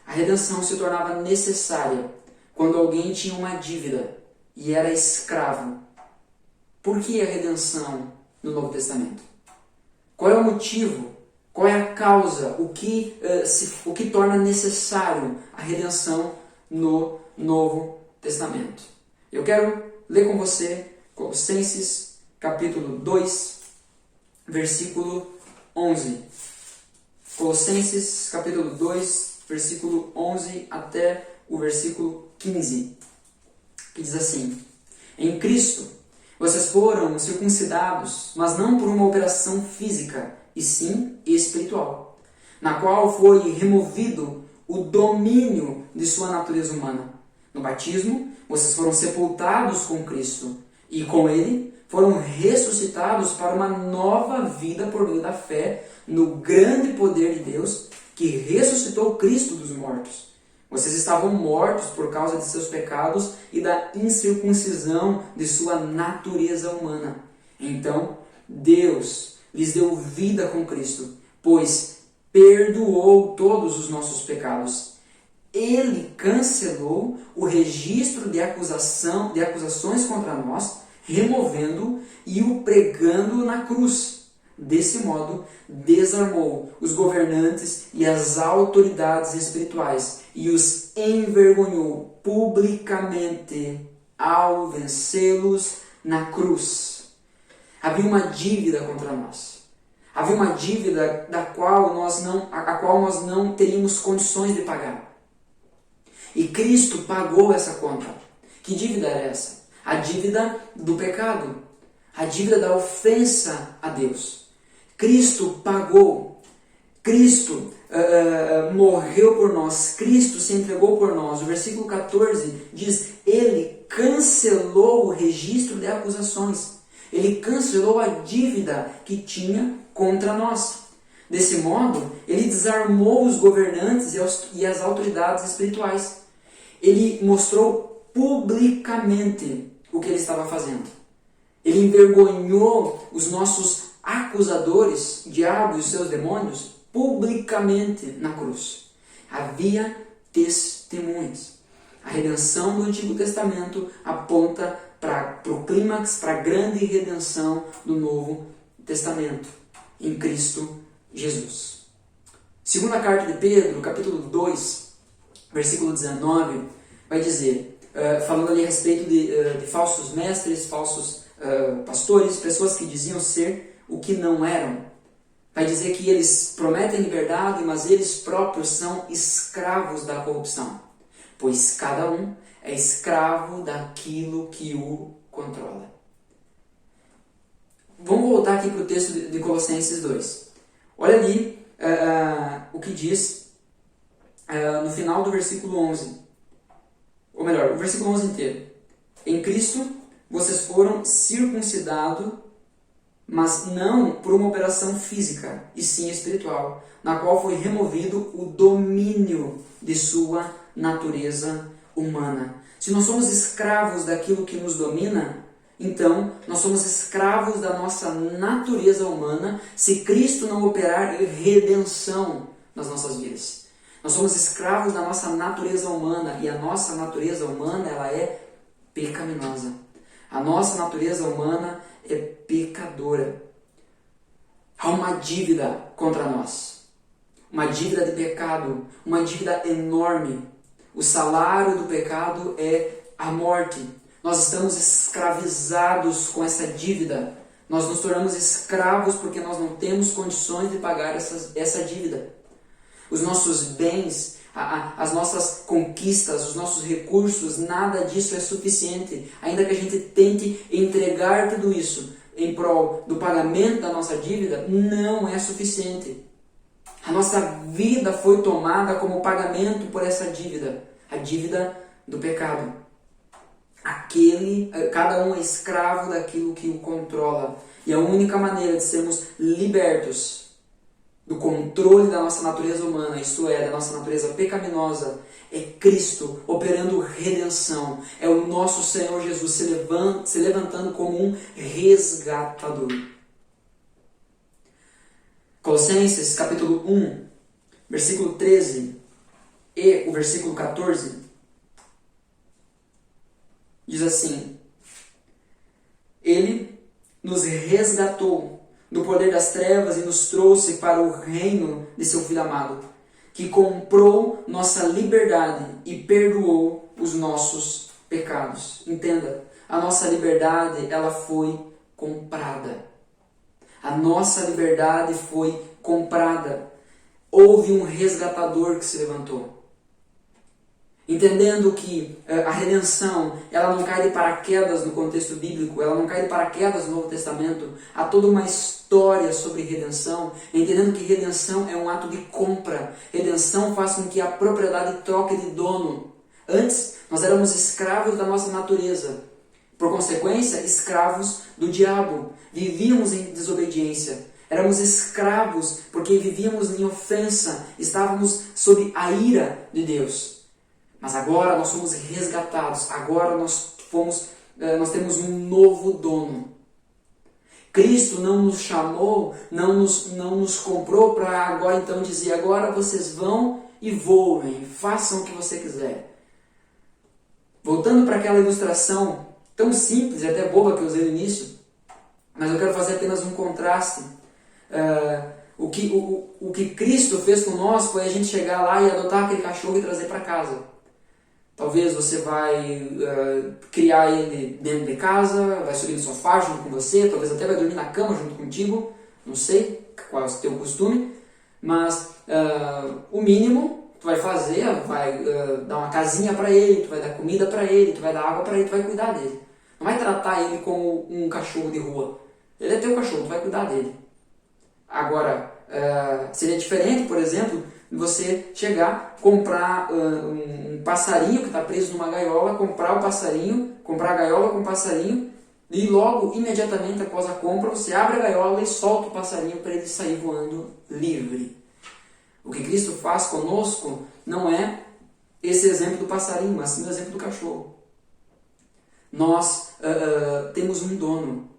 a redenção se tornava necessária quando alguém tinha uma dívida e era escravo, por que a redenção no Novo Testamento? Qual é o motivo? Qual é a causa? O que torna necessário a redenção no Novo Testamento? Eu quero ler com você Colossenses capítulo 2, versículo 11. Colossenses capítulo 2, versículo 11 até o versículo 15, que diz assim: Em Cristo vocês foram circuncidados, mas não por uma operação física, e sim espiritual, na qual foi removido o domínio de sua natureza humana. No batismo, vocês foram sepultados com Cristo, e com Ele foram ressuscitados para uma nova vida por meio da fé no grande poder de Deus, que ressuscitou Cristo dos mortos. Vocês estavam mortos por causa de seus pecados e da incircuncisão de sua natureza humana. Então, Deus lhes deu vida com Cristo, pois perdoou todos os nossos pecados. Ele cancelou o registro de acusações contra nós, removendo e o pregando na cruz. Desse modo, desarmou os governantes e as autoridades espirituais e os envergonhou publicamente ao vencê-los na cruz. Havia uma dívida contra nós. Havia uma dívida a qual nós não teríamos condições de pagar. E Cristo pagou essa conta. Que dívida era essa? A dívida do pecado. A dívida da ofensa a Deus. Cristo pagou. Cristo morreu por nós. Cristo se entregou por nós. O versículo 14 diz: Ele cancelou o registro de acusações. Ele cancelou a dívida que tinha contra nós. Desse modo, ele desarmou os governantes e as autoridades espirituais. Ele mostrou publicamente o que ele estava fazendo. Ele envergonhou os nossos acusadores, diabo e os seus demônios, publicamente na cruz. Havia testemunhas. A redenção do Antigo Testamento aponta para o clímax, para a grande redenção do Novo Testamento, em Cristo Jesus. Segunda carta de Pedro, capítulo 2, versículo 19, vai dizer, falando ali a respeito de falsos mestres, falsos pastores, pessoas que diziam ser o que não eram. Vai dizer que eles prometem liberdade, mas eles próprios são escravos da corrupção, pois cada um é escravo daquilo que o controla. Vamos voltar aqui para o texto de Colossenses 2. Olha ali o que diz no final do versículo 11. Ou melhor, o versículo 11 inteiro. Em Cristo vocês foram circuncidados, mas não por uma operação física, e sim espiritual, na qual foi removido o domínio de sua natureza humana. Se nós somos escravos daquilo que nos domina, então nós somos escravos da nossa natureza humana se Cristo não operar redenção nas nossas vidas. Nós somos escravos da nossa natureza humana, e a nossa natureza humana ela é pecaminosa. A nossa natureza humana é pecadora. Há uma dívida contra nós. Uma dívida de pecado, uma dívida enorme. O salário do pecado é a morte. Nós estamos escravizados com essa dívida. Nós nos tornamos escravos porque nós não temos condições de pagar essa dívida. Os nossos bens, as nossas conquistas, os nossos recursos, nada disso é suficiente. Ainda que a gente tente entregar tudo isso em prol do pagamento da nossa dívida, não é suficiente. A nossa vida foi tomada como pagamento por essa dívida, a dívida do pecado. Cada um é escravo daquilo que o controla. E a única maneira de sermos libertos do controle da nossa natureza humana, isto é, da nossa natureza pecaminosa, é Cristo operando redenção. É o nosso Senhor Jesus se levantando como um resgatador. Colossenses capítulo 1, versículo 13 e o versículo 14, diz assim: Ele nos resgatou do poder das trevas e nos trouxe para o reino de seu Filho amado, que comprou nossa liberdade e perdoou os nossos pecados. Entenda, a nossa liberdade ela foi comprada. A nossa liberdade foi comprada. Houve um resgatador que se levantou. Entendendo que a redenção ela não cai de paraquedas no contexto bíblico, ela não cai de paraquedas no Novo Testamento. Há toda uma história sobre redenção, entendendo que redenção é um ato de compra. Redenção faz com que a propriedade troque de dono. Antes, nós éramos escravos da nossa natureza. Por consequência, escravos do diabo. Vivíamos em desobediência. Éramos escravos porque vivíamos em ofensa. Estávamos sob a ira de Deus. Mas agora nós somos resgatados. Agora nós temos um novo dono. Cristo não nos chamou, não nos comprou para agora então dizer: agora vocês vão e voem, façam o que você quiser. Voltando para aquela ilustração tão simples e até boba que eu usei no início, mas eu quero fazer apenas um contraste. O que Cristo fez com nós foi a gente chegar lá e adotar aquele cachorro e trazer para casa. Talvez você vai criar ele dentro de casa, vai subir no sofá junto com você, talvez até vai dormir na cama junto contigo, não sei qual é o teu costume, mas o mínimo tu vai fazer, vai dar uma casinha para ele, tu vai dar comida para ele, tu vai dar água para ele, tu vai cuidar dele. Não vai tratar ele como um cachorro de rua. Ele é teu cachorro, tu vai cuidar dele. Agora, seria diferente, por exemplo, você chegar, comprar um passarinho que está preso numa gaiola, comprar o passarinho, comprar a gaiola com o passarinho, e logo, imediatamente após a compra, você abre a gaiola e solta o passarinho para ele sair voando livre. O que Cristo faz conosco não é esse exemplo do passarinho, mas sim o exemplo do cachorro. Nós temos um dono,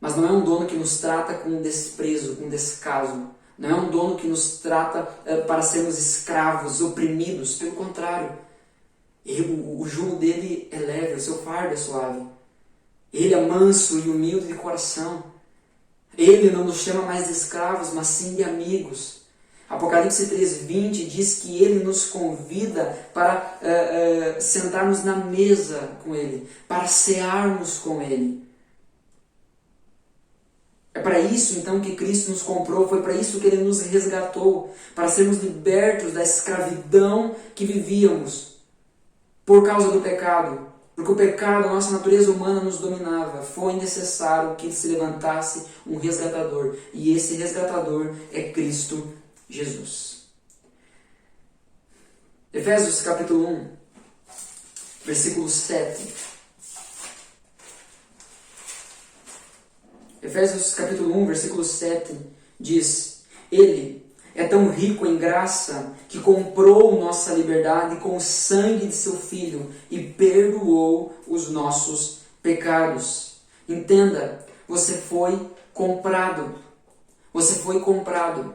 mas não é um dono que nos trata com desprezo, com descaso. Não é um dono que nos trata para sermos escravos, oprimidos. Pelo contrário, o jugo dele é leve, o seu fardo é suave. Ele é manso e humilde de coração. Ele não nos chama mais de escravos, mas sim de amigos. Apocalipse 3:20 diz que Ele nos convida para sentarmos na mesa com Ele, para cearmos com Ele. É para isso então que Cristo nos comprou, foi para isso que Ele nos resgatou, para sermos libertos da escravidão que vivíamos por causa do pecado. Porque o pecado, a nossa natureza humana nos dominava. Foi necessário que se levantasse um resgatador. E esse resgatador é Cristo Jesus. Efésios capítulo 1, versículo 7. Efésios capítulo 1, versículo 7 diz: Ele é tão rico em graça que comprou nossa liberdade com o sangue de seu Filho e perdoou os nossos pecados. Entenda, você foi comprado. Você foi comprado.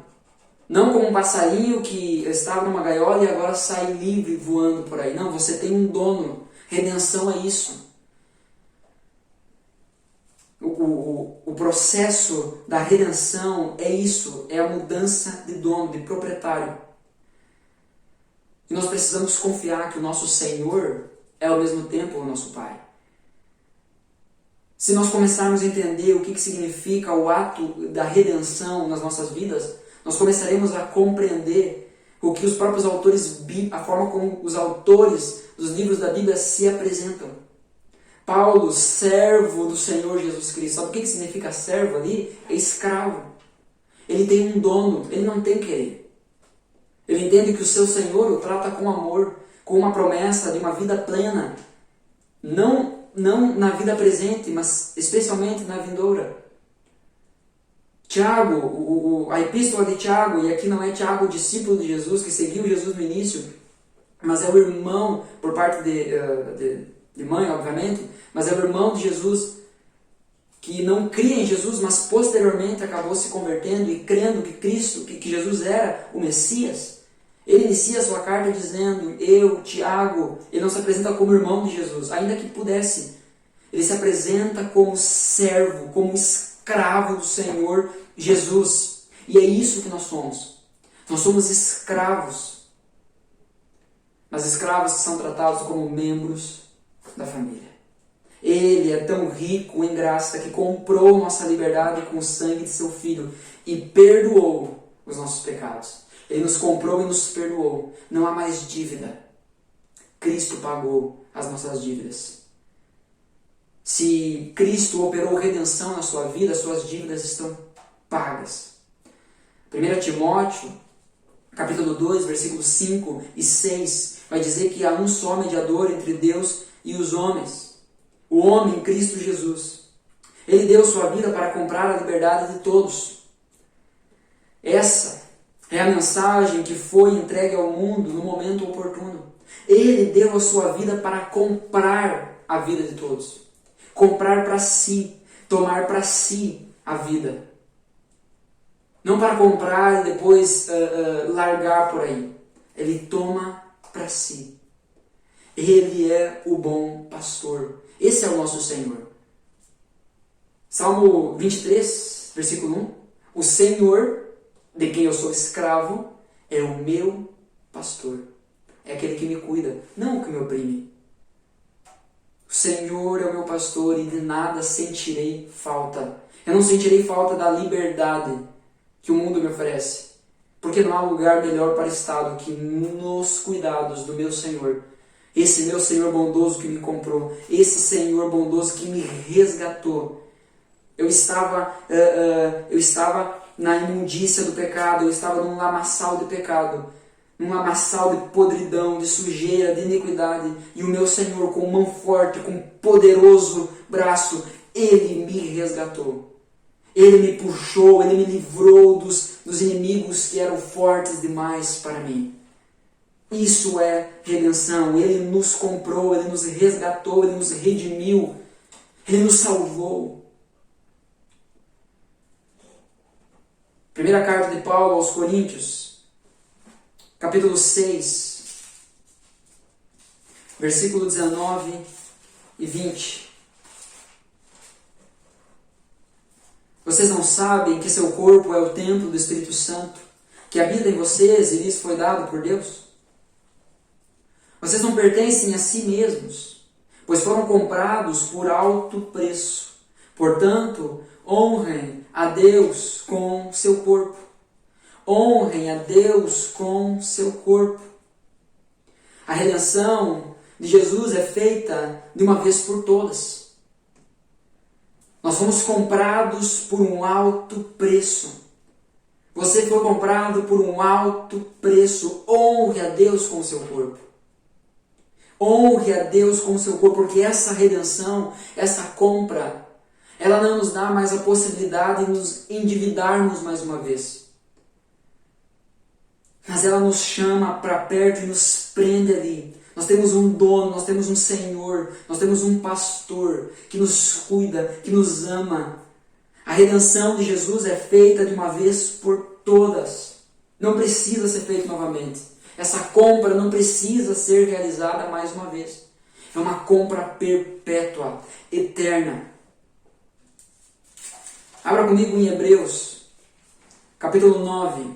Não como um passarinho que estava numa gaiola e agora sai livre voando por aí. Não, você tem um dono. Redenção é isso. O processo da redenção é isso, é a mudança de dono, de proprietário. E nós precisamos confiar que o nosso Senhor é ao mesmo tempo o nosso Pai. Se nós começarmos a entender o que significa o ato da redenção nas nossas vidas, nós começaremos a compreender o que os próprios autores, a forma como os autores dos livros da Bíblia se apresentam. Paulo, servo do Senhor Jesus Cristo. Sabe o que significa servo ali? É escravo. Ele tem um dono, ele não tem querer. Ele entende que o seu Senhor o trata com amor, com uma promessa de uma vida plena. Não na vida presente, mas especialmente na vindoura. Tiago, a epístola de Tiago, e aqui não é Tiago, o discípulo de Jesus, que seguiu Jesus no início, mas é o irmão, por parte de mãe, obviamente, mas é o irmão de Jesus, que não cria em Jesus, mas posteriormente acabou se convertendo e crendo que Cristo, que Jesus era o Messias. Ele inicia a sua carta dizendo: eu, Tiago, ele não se apresenta como irmão de Jesus, ainda que pudesse. Ele se apresenta como servo, como escravo do Senhor Jesus. E é isso que nós somos. Nós somos escravos, mas escravos que são tratados como membros da família. Ele é tão rico em graça que comprou nossa liberdade com o sangue de seu Filho e perdoou os nossos pecados. Ele nos comprou e nos perdoou. Não há mais dívida. Cristo pagou as nossas dívidas. Se Cristo operou redenção na sua vida, suas dívidas estão pagas. 1 Timóteo, capítulo 2, versículos 5 e 6, vai dizer que há um só mediador entre Deus e os homens, o homem Cristo Jesus. Ele deu sua vida para comprar a liberdade de todos. Essa é a mensagem que foi entregue ao mundo no momento oportuno. Ele deu a sua vida para comprar a vida de todos. Comprar para si, tomar para si a vida. Não para comprar e depois largar por aí. Ele toma para si. Ele é o bom pastor. Esse é o nosso Senhor. Salmo 23, versículo 1. O Senhor, de quem eu sou escravo, é o meu pastor. É aquele que me cuida, não o que me oprime. O Senhor é o meu pastor e de nada sentirei falta. Eu não sentirei falta da liberdade que o mundo me oferece. Porque não há lugar melhor para estar do que nos cuidados do meu Senhor. Esse meu Senhor bondoso que me comprou. Esse Senhor bondoso que me resgatou. Eu estava na imundícia do pecado. Eu estava num lamaçal de pecado. Num lamaçal de podridão, de sujeira, de iniquidade. E o meu Senhor, com mão forte, com poderoso braço, Ele me resgatou. Ele me puxou, Ele me livrou dos inimigos que eram fortes demais para mim. Isso é redenção. Ele nos comprou, Ele nos resgatou, Ele nos redimiu, Ele nos salvou. Primeira carta de Paulo aos Coríntios, capítulo 6, versículo 19 e 20. Vocês não sabem que seu corpo é o templo do Espírito Santo, que habita em vocês e lhes foi dado por Deus? Vocês não pertencem a si mesmos, pois foram comprados por alto preço. Portanto, honrem a Deus com seu corpo. Honrem a Deus com seu corpo. A redenção de Jesus é feita de uma vez por todas. Nós fomos comprados por um alto preço. Você foi comprado por um alto preço. Honre a Deus com o seu corpo. Honre a Deus com o seu corpo, porque essa redenção, essa compra, ela não nos dá mais a possibilidade de nos endividarmos mais uma vez. Mas ela nos chama para perto e nos prende ali. Nós temos um dono, nós temos um Senhor, nós temos um pastor que nos cuida, que nos ama. A redenção de Jesus é feita de uma vez por todas. Não precisa ser feita novamente. Essa compra não precisa ser realizada mais uma vez. É uma compra perpétua, eterna. Abra comigo em Hebreus, capítulo 9.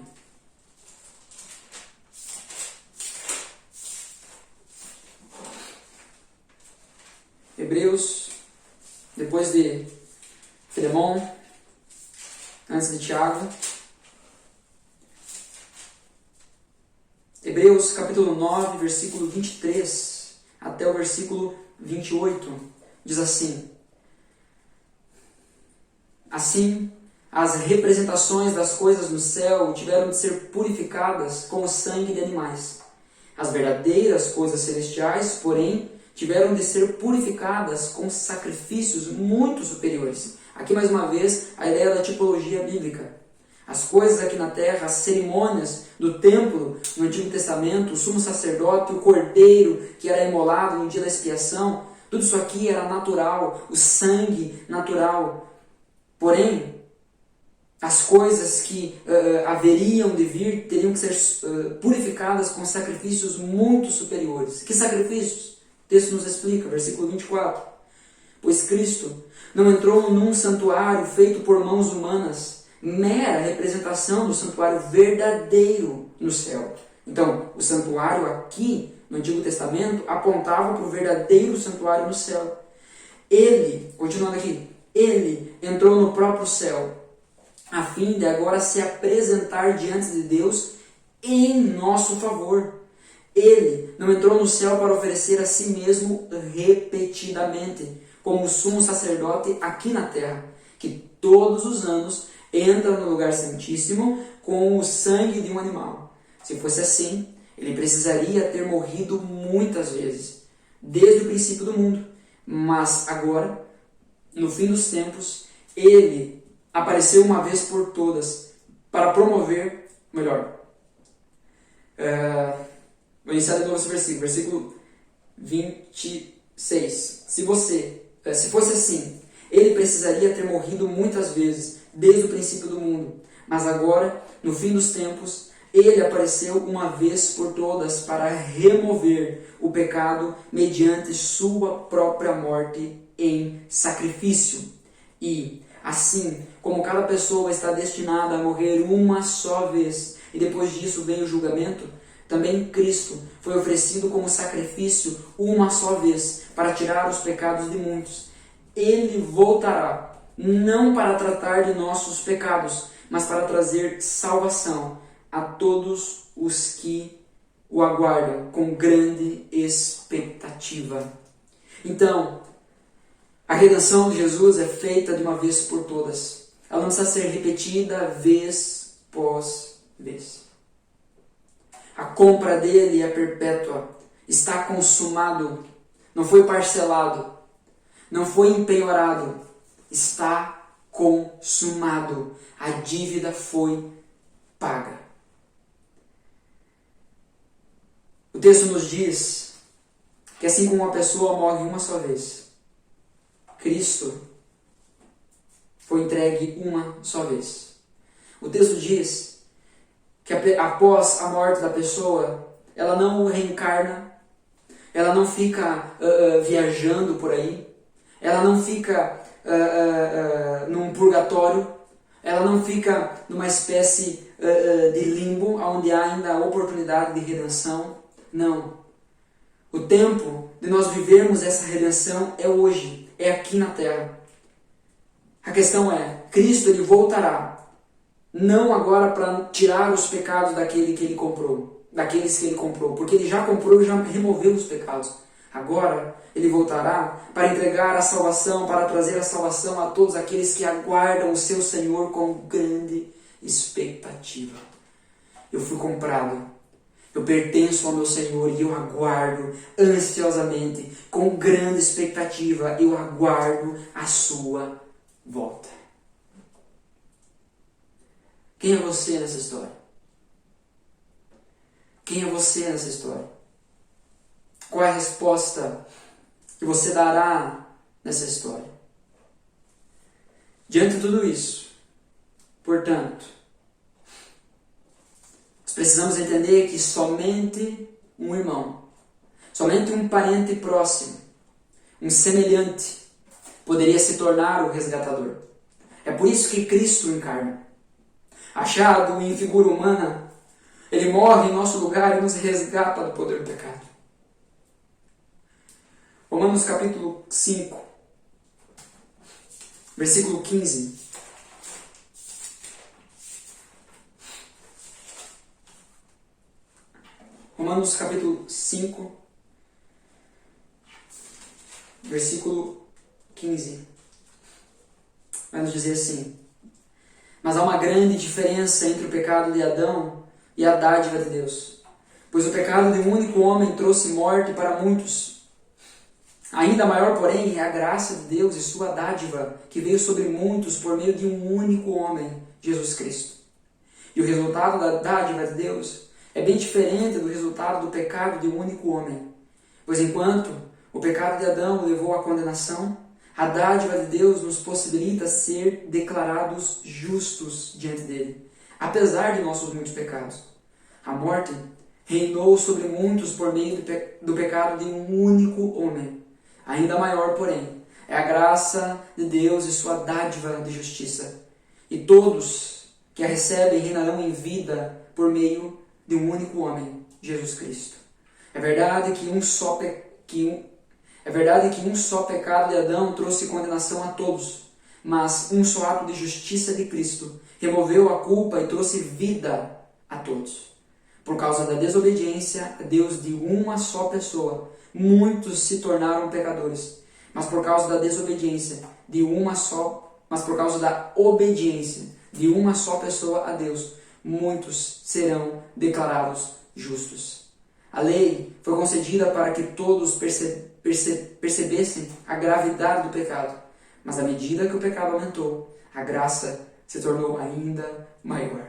Hebreus, depois de Filemão, antes de Tiago. Hebreus capítulo 9, versículo 23 até o versículo 28, diz assim: Assim, as representações das coisas no céu tiveram de ser purificadas com o sangue de animais. As verdadeiras coisas celestiais, porém, tiveram de ser purificadas com sacrifícios muito superiores. Aqui, mais uma vez, a ideia da tipologia bíblica. As coisas aqui na terra, as cerimônias do templo no Antigo Testamento, o sumo sacerdote, o cordeiro que era imolado no dia da expiação, tudo isso aqui era natural, o sangue natural. Porém, as coisas que haveriam de vir teriam que ser purificadas com sacrifícios muito superiores. Que sacrifícios? O texto nos explica, versículo 24. Pois Cristo não entrou num santuário feito por mãos humanas, mera representação do santuário verdadeiro no céu. Então, o santuário aqui, no Antigo Testamento, apontava para o verdadeiro santuário no céu. Ele, continuando aqui, ele entrou no próprio céu, a fim de agora se apresentar diante de Deus em nosso favor. Ele não entrou no céu para oferecer a si mesmo repetidamente, como o sumo sacerdote aqui na terra, que todos os anos entra no lugar santíssimo com o sangue de um animal. Se fosse assim, ele precisaria ter morrido muitas vezes, desde o princípio do mundo. Mas agora, no fim dos tempos, ele apareceu uma vez por todas para promover, vou iniciar de novo esse versículo 26. Se fosse assim, ele precisaria ter morrido muitas vezes, desde o princípio do mundo. Mas agora, no fim dos tempos, ele apareceu uma vez por todas para remover o pecado mediante sua própria morte em sacrifício. E, assim como cada pessoa está destinada a morrer uma só vez, e depois disso vem o julgamento, também Cristo foi oferecido como sacrifício uma só vez, para tirar os pecados de muitos. Ele voltará, não para tratar de nossos pecados, mas para trazer salvação a todos os que o aguardam com grande expectativa. Então, a redenção de Jesus é feita de uma vez por todas. Ela não precisa ser repetida vez após vez. A compra dele é perpétua. Está consumado. Não foi parcelado. Não foi empenhorado. Está consumado. A dívida foi paga. O texto nos diz que assim como uma pessoa morre uma só vez, Cristo foi entregue uma só vez. O texto diz que após a morte da pessoa, ela não reencarna, ela não fica viajando por aí, ela não fica num purgatório, ela não fica numa espécie de limbo, onde há ainda a oportunidade de redenção. Não. O tempo de nós vivermos essa redenção é hoje, é aqui na Terra. A questão é, Cristo ele voltará, não agora para tirar os pecados daqueles que ele comprou, porque ele já comprou e já removeu os pecados. Agora ele voltará para entregar a salvação, para trazer a salvação a todos aqueles que aguardam o seu Senhor com grande expectativa. Eu fui comprado, eu pertenço ao meu Senhor e eu aguardo ansiosamente, com grande expectativa, eu aguardo a sua volta. Quem é você nessa história? Quem é você nessa história? Qual é a resposta que você dará nessa história? Diante de tudo isso, portanto, nós precisamos entender que somente um irmão, somente um parente próximo, um semelhante, poderia se tornar o resgatador. É por isso que Cristo encarna. Achado em figura humana, ele morre em nosso lugar e nos resgata do poder do pecado. Romanos capítulo 5, versículo 15. Romanos capítulo 5, versículo 15. Vai nos dizer assim: mas há uma grande diferença entre o pecado de Adão e a dádiva de Deus. Pois o pecado de um único homem trouxe morte para muitos. Ainda maior, porém, é a graça de Deus e sua dádiva, que veio sobre muitos por meio de um único homem, Jesus Cristo. E o resultado da dádiva de Deus é bem diferente do resultado do pecado de um único homem. Pois enquanto o pecado de Adão levou à condenação, a dádiva de Deus nos possibilita ser declarados justos diante dele, apesar de nossos muitos pecados. A morte reinou sobre muitos por meio do pecado de um único homem. Ainda maior, porém, é a graça de Deus e sua dádiva de justiça. E todos que a recebem reinarão em vida por meio de um único homem, Jesus Cristo. É verdade que um só pecado de Adão trouxe condenação a todos, mas um só ato de justiça de Cristo removeu a culpa e trouxe vida a todos. Por causa da desobediência a Deus de uma só pessoa, muitos se tornaram pecadores, mas por causa da obediência de uma só pessoa a Deus, muitos serão declarados justos. A lei foi concedida para que todos percebessem a gravidade do pecado, mas à medida que o pecado aumentou, a graça se tornou ainda maior.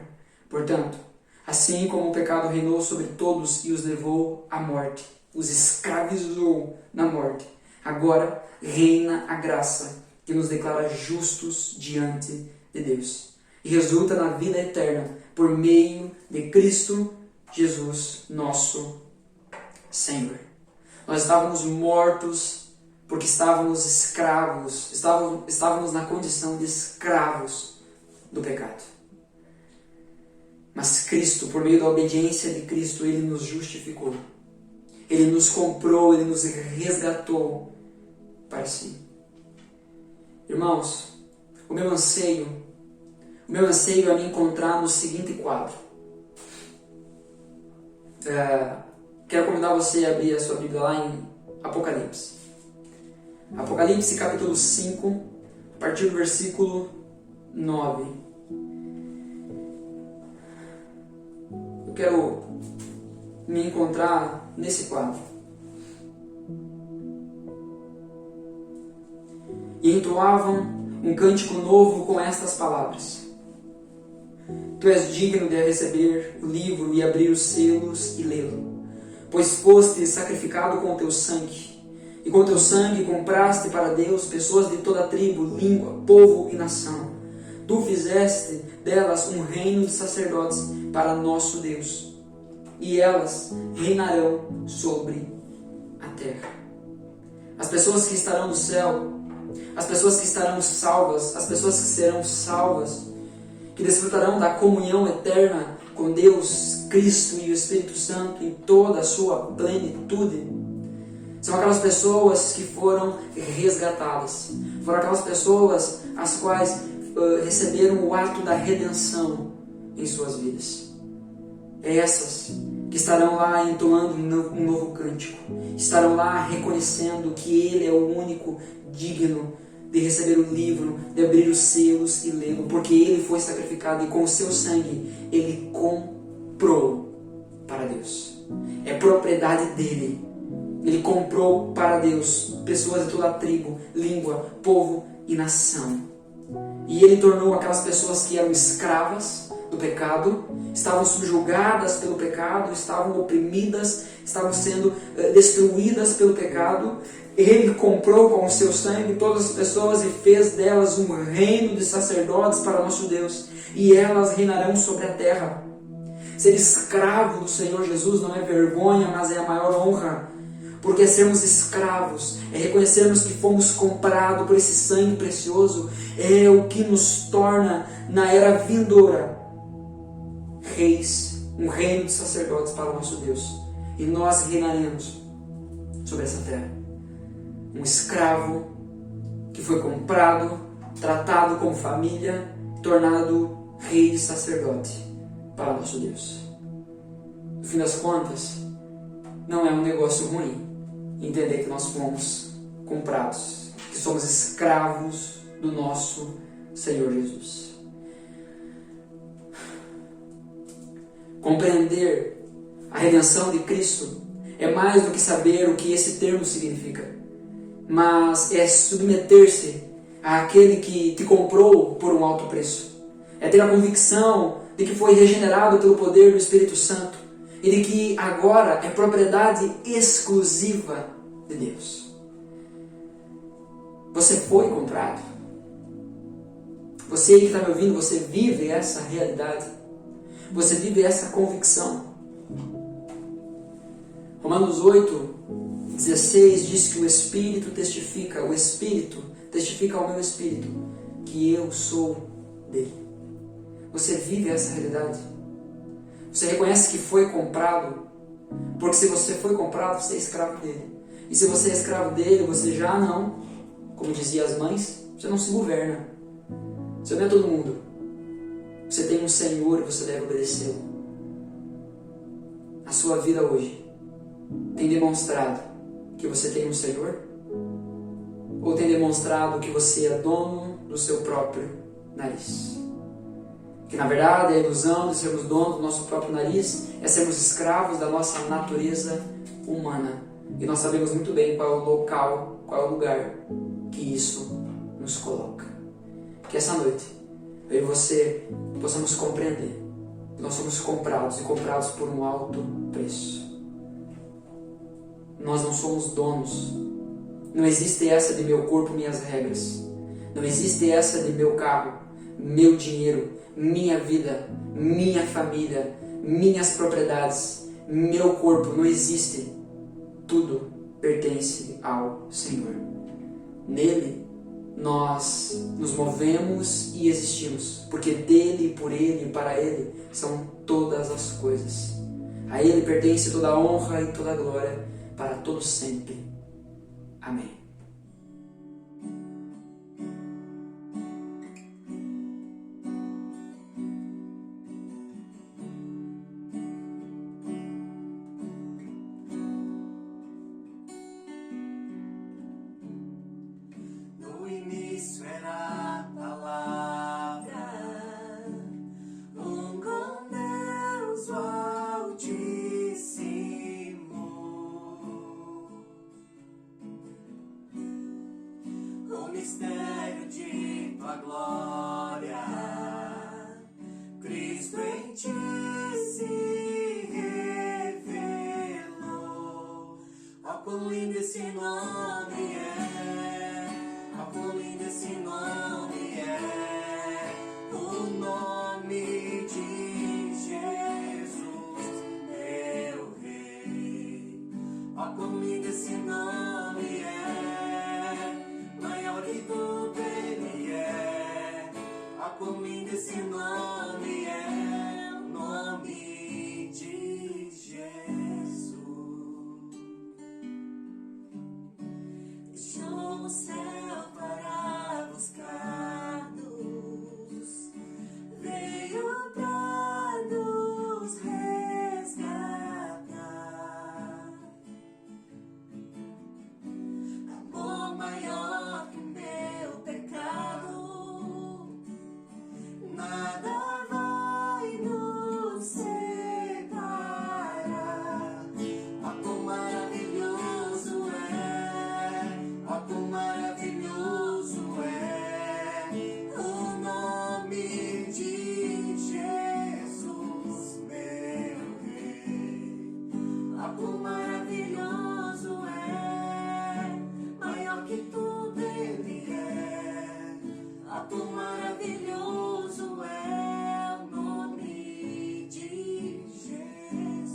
Portanto, assim como o pecado reinou sobre todos e os levou à morte, os escravizou na morte, agora reina a graça que nos declara justos diante de Deus e resulta na vida eterna por meio de Cristo Jesus, nosso Senhor. Nós estávamos mortos porque estávamos escravos, estávamos na condição de escravos do pecado. Mas Cristo, por meio da obediência de Cristo, Ele nos justificou. Ele nos comprou, Ele nos resgatou para si. Irmãos, o meu anseio é me encontrar no seguinte quadro. Quero convidar você a abrir a sua Bíblia lá em Apocalipse. Apocalipse capítulo 5, a partir do versículo 9. Eu quero me encontrar nesse quadro. E entoavam um cântico novo com estas palavras: Tu és digno de receber o livro e abrir os selos e lê-lo, pois foste sacrificado com teu sangue, e com teu sangue compraste para Deus pessoas de toda tribo, língua, povo e nação. Tu fizeste delas um reino de sacerdotes para nosso Deus, e elas reinarão sobre a terra. As pessoas que estarão no céu, as pessoas que estarão salvas, as pessoas que serão salvas, que desfrutarão da comunhão eterna com Deus, Cristo e o Espírito Santo em toda a sua plenitude, são aquelas pessoas que foram resgatadas, foram aquelas pessoas as quais receberam o ato da redenção em suas vidas. Essas que estarão lá entoando um novo cântico, estarão lá reconhecendo que Ele é o único digno de receber o livro, de abrir os selos e lê-lo, porque Ele foi sacrificado e com o seu sangue Ele comprou para Deus. É propriedade dEle. Ele comprou para Deus pessoas de toda a tribo, língua, povo e nação. E Ele tornou aquelas pessoas que eram escravas do pecado, estavam subjugadas pelo pecado, estavam oprimidas, estavam sendo destruídas pelo pecado. Ele comprou com o seu sangue todas as pessoas e fez delas um reino de sacerdotes para nosso Deus, e elas reinarão sobre a terra. Ser escravo do Senhor Jesus não é vergonha, mas é a maior honra, porque sermos escravos, é reconhecermos que fomos comprados por esse sangue precioso, é o que nos torna, na era vindoura, reis, um reino de sacerdotes para o nosso Deus, e nós reinaremos sobre essa terra. Um escravo que foi comprado, tratado como família, tornado rei e sacerdote para o nosso Deus. No fim das contas, não é um negócio ruim entender que nós fomos comprados, que somos escravos do nosso Senhor Jesus. Compreender a redenção de Cristo é mais do que saber o que esse termo significa, mas é submeter-se àquele que te comprou por um alto preço. É ter a convicção de que foi regenerado pelo poder do Espírito Santo e de que agora é propriedade exclusiva de Deus. Você foi comprado. Você que está me ouvindo, você vive essa realidade. Você vive essa convicção. Romanos 8:16 diz que o Espírito testifica ao meu Espírito que eu sou dele. Você vive essa realidade. Você reconhece que foi comprado, porque se você foi comprado, você é escravo dele. E se você é escravo dele, você já não, como diziam as mães, você não se governa. Você não é todo mundo. Você tem um Senhor e você deve obedecê-lo. A sua vida hoje tem demonstrado que você tem um Senhor? Ou tem demonstrado que você é dono do seu próprio nariz? Que na verdade a ilusão de sermos donos do nosso próprio nariz é sermos escravos da nossa natureza humana. E nós sabemos muito bem qual é o local, qual é o lugar que isso nos coloca. Que essa noite eu e você possamos compreender que nós somos comprados e comprados por um alto preço. Nós não somos donos. Não existe essa de meu corpo, minhas regras. Não existe essa de meu carro, meu dinheiro, minha vida, minha família, minhas propriedades, meu corpo. Não existe. Tudo pertence ao Senhor. Nele nós nos movemos e existimos, porque dele, por ele e para ele são todas as coisas. A ele pertence toda a honra e toda a glória para todos sempre. Amém. No início era a palavra, com Deus o Altíssimo. O mistério de tua glória, Cristo em ti se revelou. Ó, quão lindo esse nome é, ó, quão lindo esse nome é, o nome esse nome é o nome de Jesus. Deixou o céu para buscar-nos, veio para nos resgatar. Amor maior que o meu pecado, nada vai nos separar. Ó, quão maravilhoso é, ó, quão maravilhoso é o nome de Jesus, meu Rei. Ó, quão maravilhoso é, maior que tudo Ele é. Ó, quão maravilhoso é o nome de Jesus.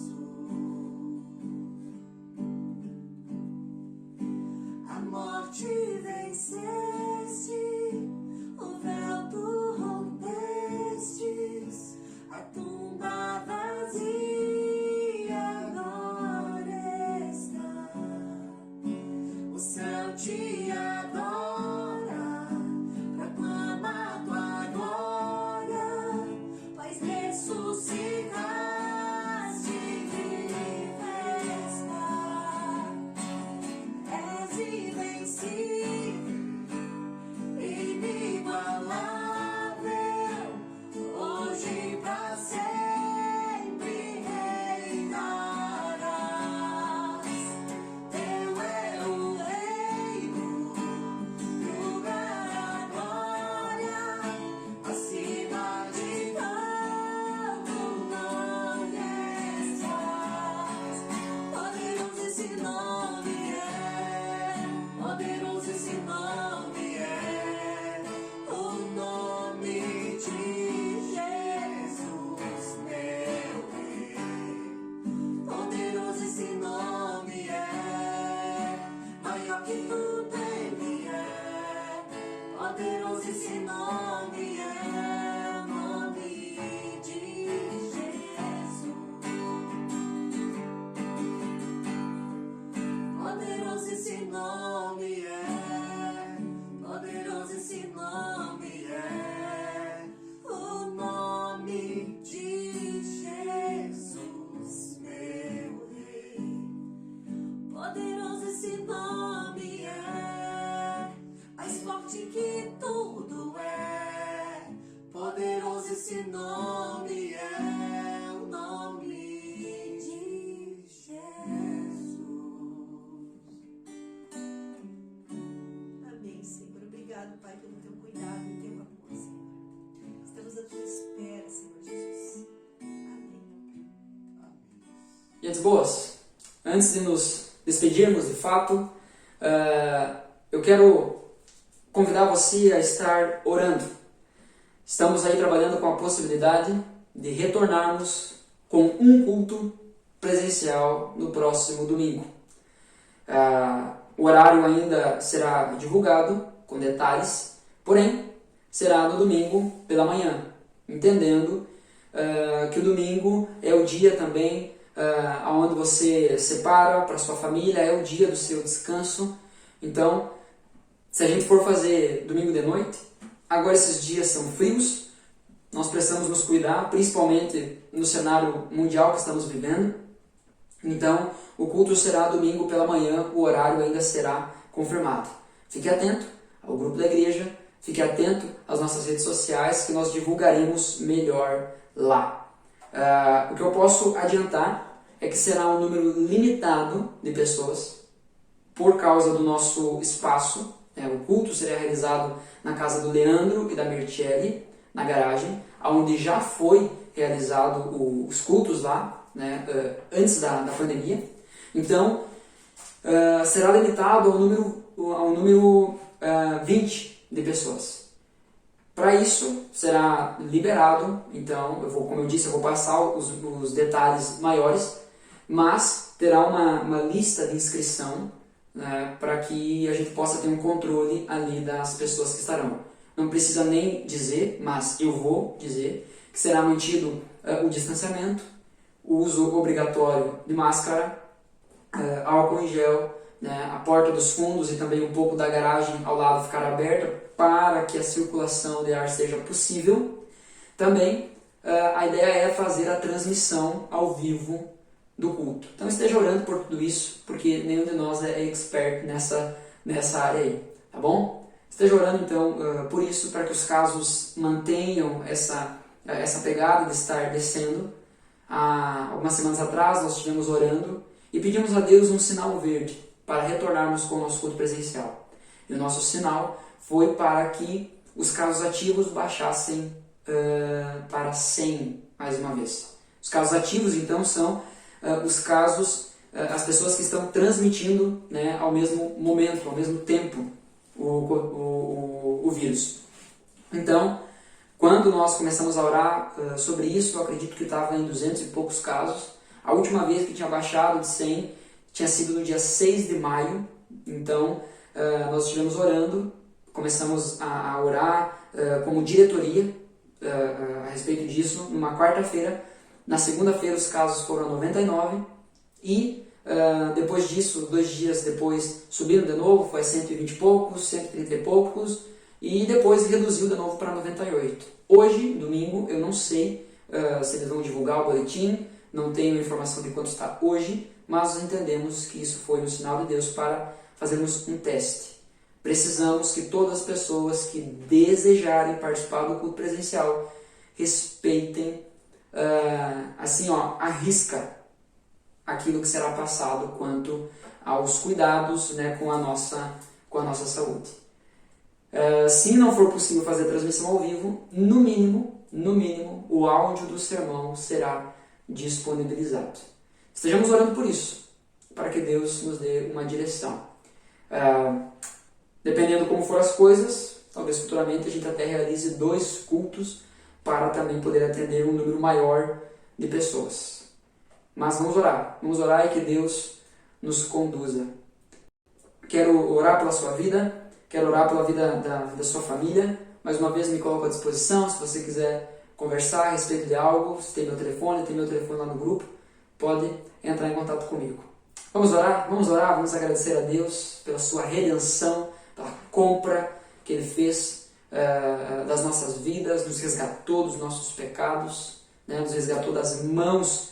A morte venceste, o véu tu rompestes, a tumba vazia agora está. O céu te adora, proclama tua glória, pois ressuscitaste de festa. És invencível, inigualável, hoje pra sempre reinarás. Teu é o reino, lugar a glória, acima de todo nome estás. Poderoso esse nome é, poderoso esse nome é, o nome de Jesus, meu Rei. Poderoso esse nome é, maior que tudo Ele é. Poderoso esse nome é, o nome de Jesus. Poderoso esse nome é, poderoso esse nome é, o nome de Jesus, meu Rei. Poderoso esse nome é, mais forte que tudo é. Poderoso esse nome é, o nome de Jesus. Amém, Senhor. Obrigado, Pai, pelo teu cuidado e teu amor, Senhor. Estamos à tua espera, Senhor Jesus. Amém. Gente boas, antes de nos despedirmos de fato, eu quero convidar você a estar orando. Estamos aí trabalhando com a possibilidade de retornarmos com um culto presencial no próximo domingo. O horário ainda será divulgado com detalhes, porém será no domingo pela manhã, entendendo que o domingo é o dia também onde você separa para sua família, é o dia do seu descanso. Então, se a gente for fazer domingo de noite, agora esses dias são frios, nós precisamos nos cuidar, principalmente no cenário mundial que estamos vivendo. Então, o culto será domingo pela manhã, o horário ainda será confirmado. Fique atento ao grupo da igreja, fique atento às nossas redes sociais, que nós divulgaremos melhor lá. O que eu posso adiantar é que será um número limitado de pessoas, por causa do nosso espaço. O culto será realizado na casa do Leandro e da Mirtiele, na garagem, onde já foi realizado os cultos lá, antes da pandemia. Então, será limitado ao número 20 de pessoas. Para isso, será liberado, então, como eu disse, eu vou passar os detalhes maiores, mas terá uma lista de inscrição, para que a gente possa ter um controle ali das pessoas que estarão. não precisa nem dizer, mas eu vou dizer, que será mantido o distanciamento, o uso obrigatório de máscara, álcool em gel, né, a porta dos fundos e também um pouco da garagem ao lado ficar aberta para que a circulação de ar seja possível. Também a ideia é fazer a transmissão ao vivo do culto. Então esteja orando por tudo isso, porque nenhum de nós é expert nessa área aí, tá bom? Esteja orando então por isso, para que os casos mantenham essa pegada de estar descendo. Há algumas semanas atrás nós estivemos orando e pedimos a Deus um sinal verde para retornarmos com o nosso culto presencial. E o nosso sinal foi para que os casos ativos baixassem para 100 mais uma vez. Os casos ativos, então, são os casos, as pessoas que estão transmitindo, né, ao mesmo momento, ao mesmo tempo, o vírus. Então, quando nós começamos a orar sobre isso, eu acredito que estava em 200 e poucos casos. A última vez que tinha baixado de 100 tinha sido no dia 6 de maio. Então, nós estivemos orando, começamos a orar como diretoria a respeito disso numa quarta-feira. Na segunda-feira os casos foram a 99 e depois disso, 2 dias depois, subiram de novo, foi a 120 e poucos, 130 e poucos, e depois reduziu de novo para 98. Hoje, domingo, eu não sei se eles vão divulgar o boletim, não tenho informação de quanto está hoje, mas entendemos que isso foi um sinal de Deus para fazermos um teste. Precisamos que todas as pessoas que desejarem participar do culto presencial respeitem, à risca, aquilo que será passado quanto aos cuidados, né, com a nossa saúde. Se não for possível fazer a transmissão ao vivo, no mínimo, o áudio do sermão será disponibilizado. Estejamos orando por isso, para que Deus nos dê uma direção. Dependendo como for as coisas, talvez futuramente a gente até realize 2 cultos para também poder atender um número maior de pessoas. Mas vamos orar e que Deus nos conduza. Quero orar pela sua vida, quero orar pela vida da sua família. Mais uma vez me coloco à disposição, se você quiser conversar a respeito de algo, se tem meu telefone lá no grupo, pode entrar em contato comigo. Vamos orar, vamos agradecer a Deus pela sua redenção, pela compra que Ele fez das nossas vidas, nos resgatou dos nossos pecados, né, nos resgatou das mãos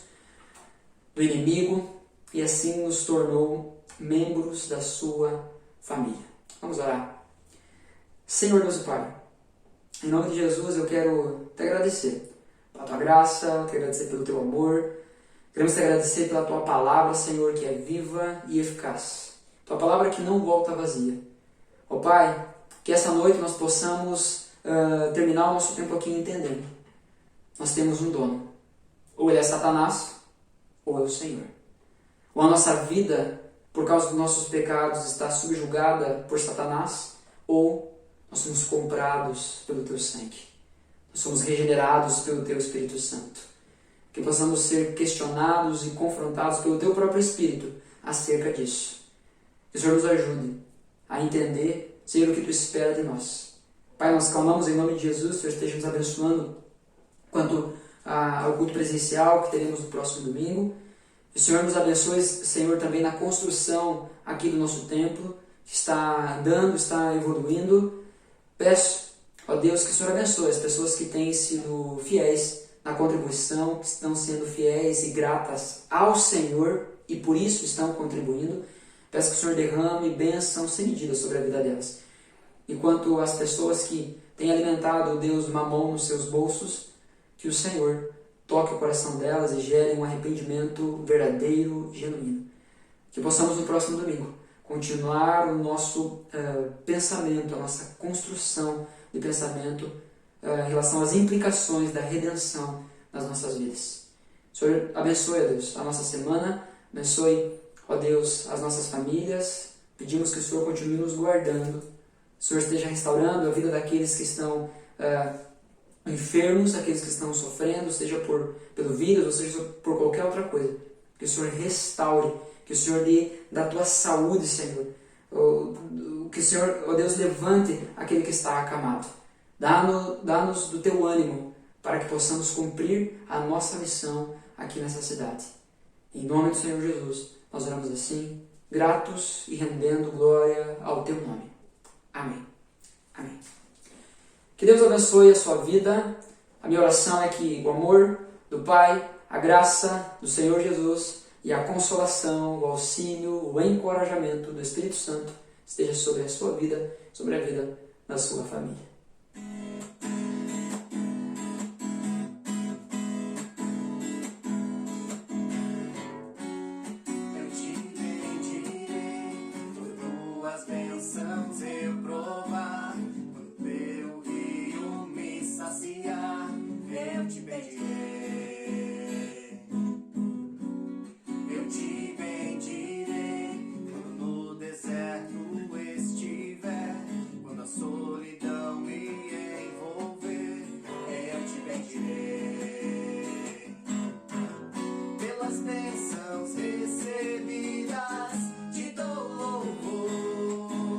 do inimigo e assim nos tornou membros da sua família. Vamos orar. Senhor Deus e Pai, em nome de Jesus eu quero te agradecer pela tua graça, te agradecer pelo teu amor. Queremos te agradecer pela tua palavra, Senhor, que é viva e eficaz. Tua palavra que não volta vazia. Ó Pai, que essa noite nós possamos terminar o nosso tempo aqui entendendo. Nós temos um dono. Ou ele é Satanás, ou é o Senhor. Ou a nossa vida, por causa dos nossos pecados, está subjugada por Satanás, ou nós somos comprados pelo teu sangue. Nós somos regenerados pelo teu Espírito Santo. Que possamos ser questionados e confrontados pelo teu próprio Espírito acerca disso. Que o Senhor nos ajude a entender, Senhor, o que tu espera de nós. Pai, nós clamamos em nome de Jesus, que o Senhor esteja nos abençoando quanto ao culto presencial que teremos no próximo domingo. Que o Senhor nos abençoe, Senhor, também na construção aqui do nosso templo, que está andando, está evoluindo. Peço, ó Deus, que o Senhor abençoe as pessoas que têm sido fiéis na contribuição, que estão sendo fiéis e gratas ao Senhor e por isso estão contribuindo. Peço que o Senhor derrame bênção sem medida sobre a vida delas. Enquanto as pessoas que têm alimentado o Deus Mamon nos seus bolsos, que o Senhor toque o coração delas e gere um arrependimento verdadeiro, genuíno. Que possamos no próximo domingo continuar o nosso pensamento, a nossa construção de pensamento em relação às implicações da redenção nas nossas vidas. O Senhor abençoe, ó Deus, a nossa semana, abençoe, ó Deus, as nossas famílias. Pedimos que o Senhor continue nos guardando, o Senhor esteja restaurando a vida daqueles que estão enfermos, aqueles que estão sofrendo, seja pelo vírus ou seja por qualquer outra coisa. Que o Senhor restaure, que o Senhor dê da tua saúde, Senhor. Que o Senhor, ó Deus, levante aquele que está acamado. Dá-nos do teu ânimo para que possamos cumprir a nossa missão aqui nessa cidade. Em nome do Senhor Jesus, nós oramos assim, gratos e rendendo glória ao teu nome. Amém. Amém. Que Deus abençoe a sua vida. A minha oração é que o amor do Pai, a graça do Senhor Jesus e a consolação, o auxílio, o encorajamento do Espírito Santo esteja sobre a sua vida, sobre a vida da sua família. Eu te bendirei, por tuas bênçãos eu provar, quando teu rio me saciar, eu te bendirei. Eu te bendirei, quando no deserto estiver, quando a solidão me envolver, eu te bendirei. Pelas bênçãos recebidas, te dou louvor.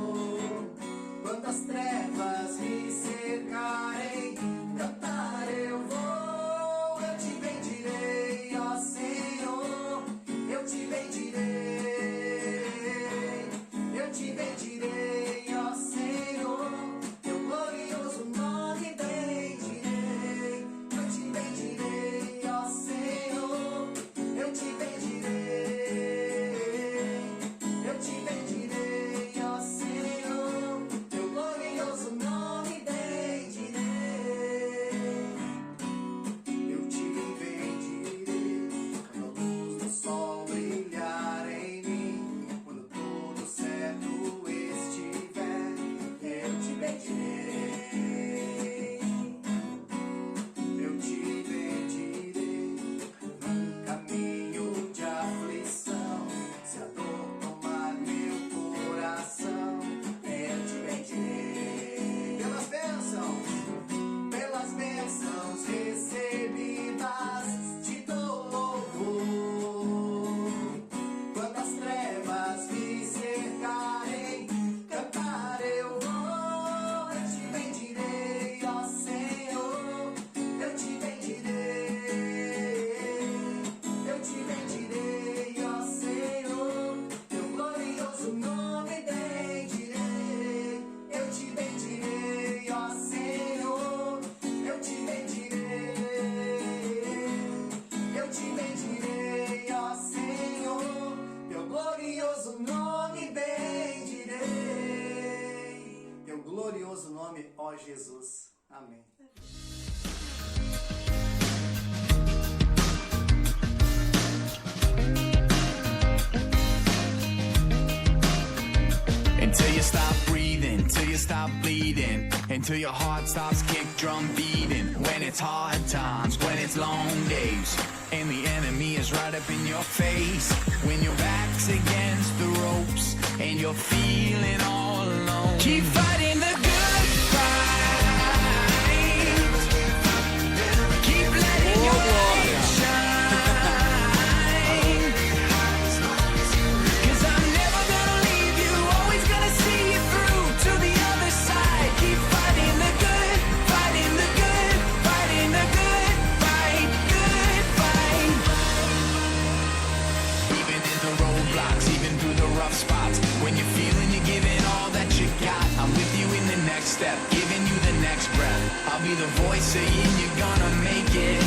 Quando as trevas me cercarem, cantar eu vou. Eu te bendirei, ó Senhor, eu te bendirei. Eu te bendirei, ó Senhor, teu glorioso nome bendirei. Eu te bendirei, ó Senhor, eu te bendirei. Eu te bendirei, ó Senhor, teu glorioso nome bendirei. Eu te bendirei, quando a luz do sol brilhar em mim, quando tudo certo estiver, eu te bendirei. Eu te bendirei, num caminho de aflição, se a dor tomar meu coração, eu te bendirei. Pelas bênçãos recebidas, te dou louvor. Quando as trevas me cercarem, cantar eu vou. Eu te bendirei, ó Senhor, eu te bendirei. Eu te bendirei, ó Senhor, teu glorioso nome bendirei. Eu te bendirei, ó Senhor, eu te bendirei. Eu te bendirei, ó Senhor, teu glorioso nome bendirei. Teu glorioso nome, ó Jesus. Amém. Until you stop breathing, till you stop bleeding, until your heart stops kick drum beating. When it's hard times, when it's long days, and the enemy is right up in your face. When your back's against the ropes, and you're feeling all alone. Keep fighting the good fight. Keep letting your light shine. 'Cause I'm never gonna leave you, always gonna see you through to the other side. Keep fighting the good, fighting the good, fighting the good fight, good fight. Even in the roadblocks, even through the rough spots, when you're feeling you're giving all that you got, I'm with you in the next step, giving you the next breath. I'll be the voice saying you're gonna make it.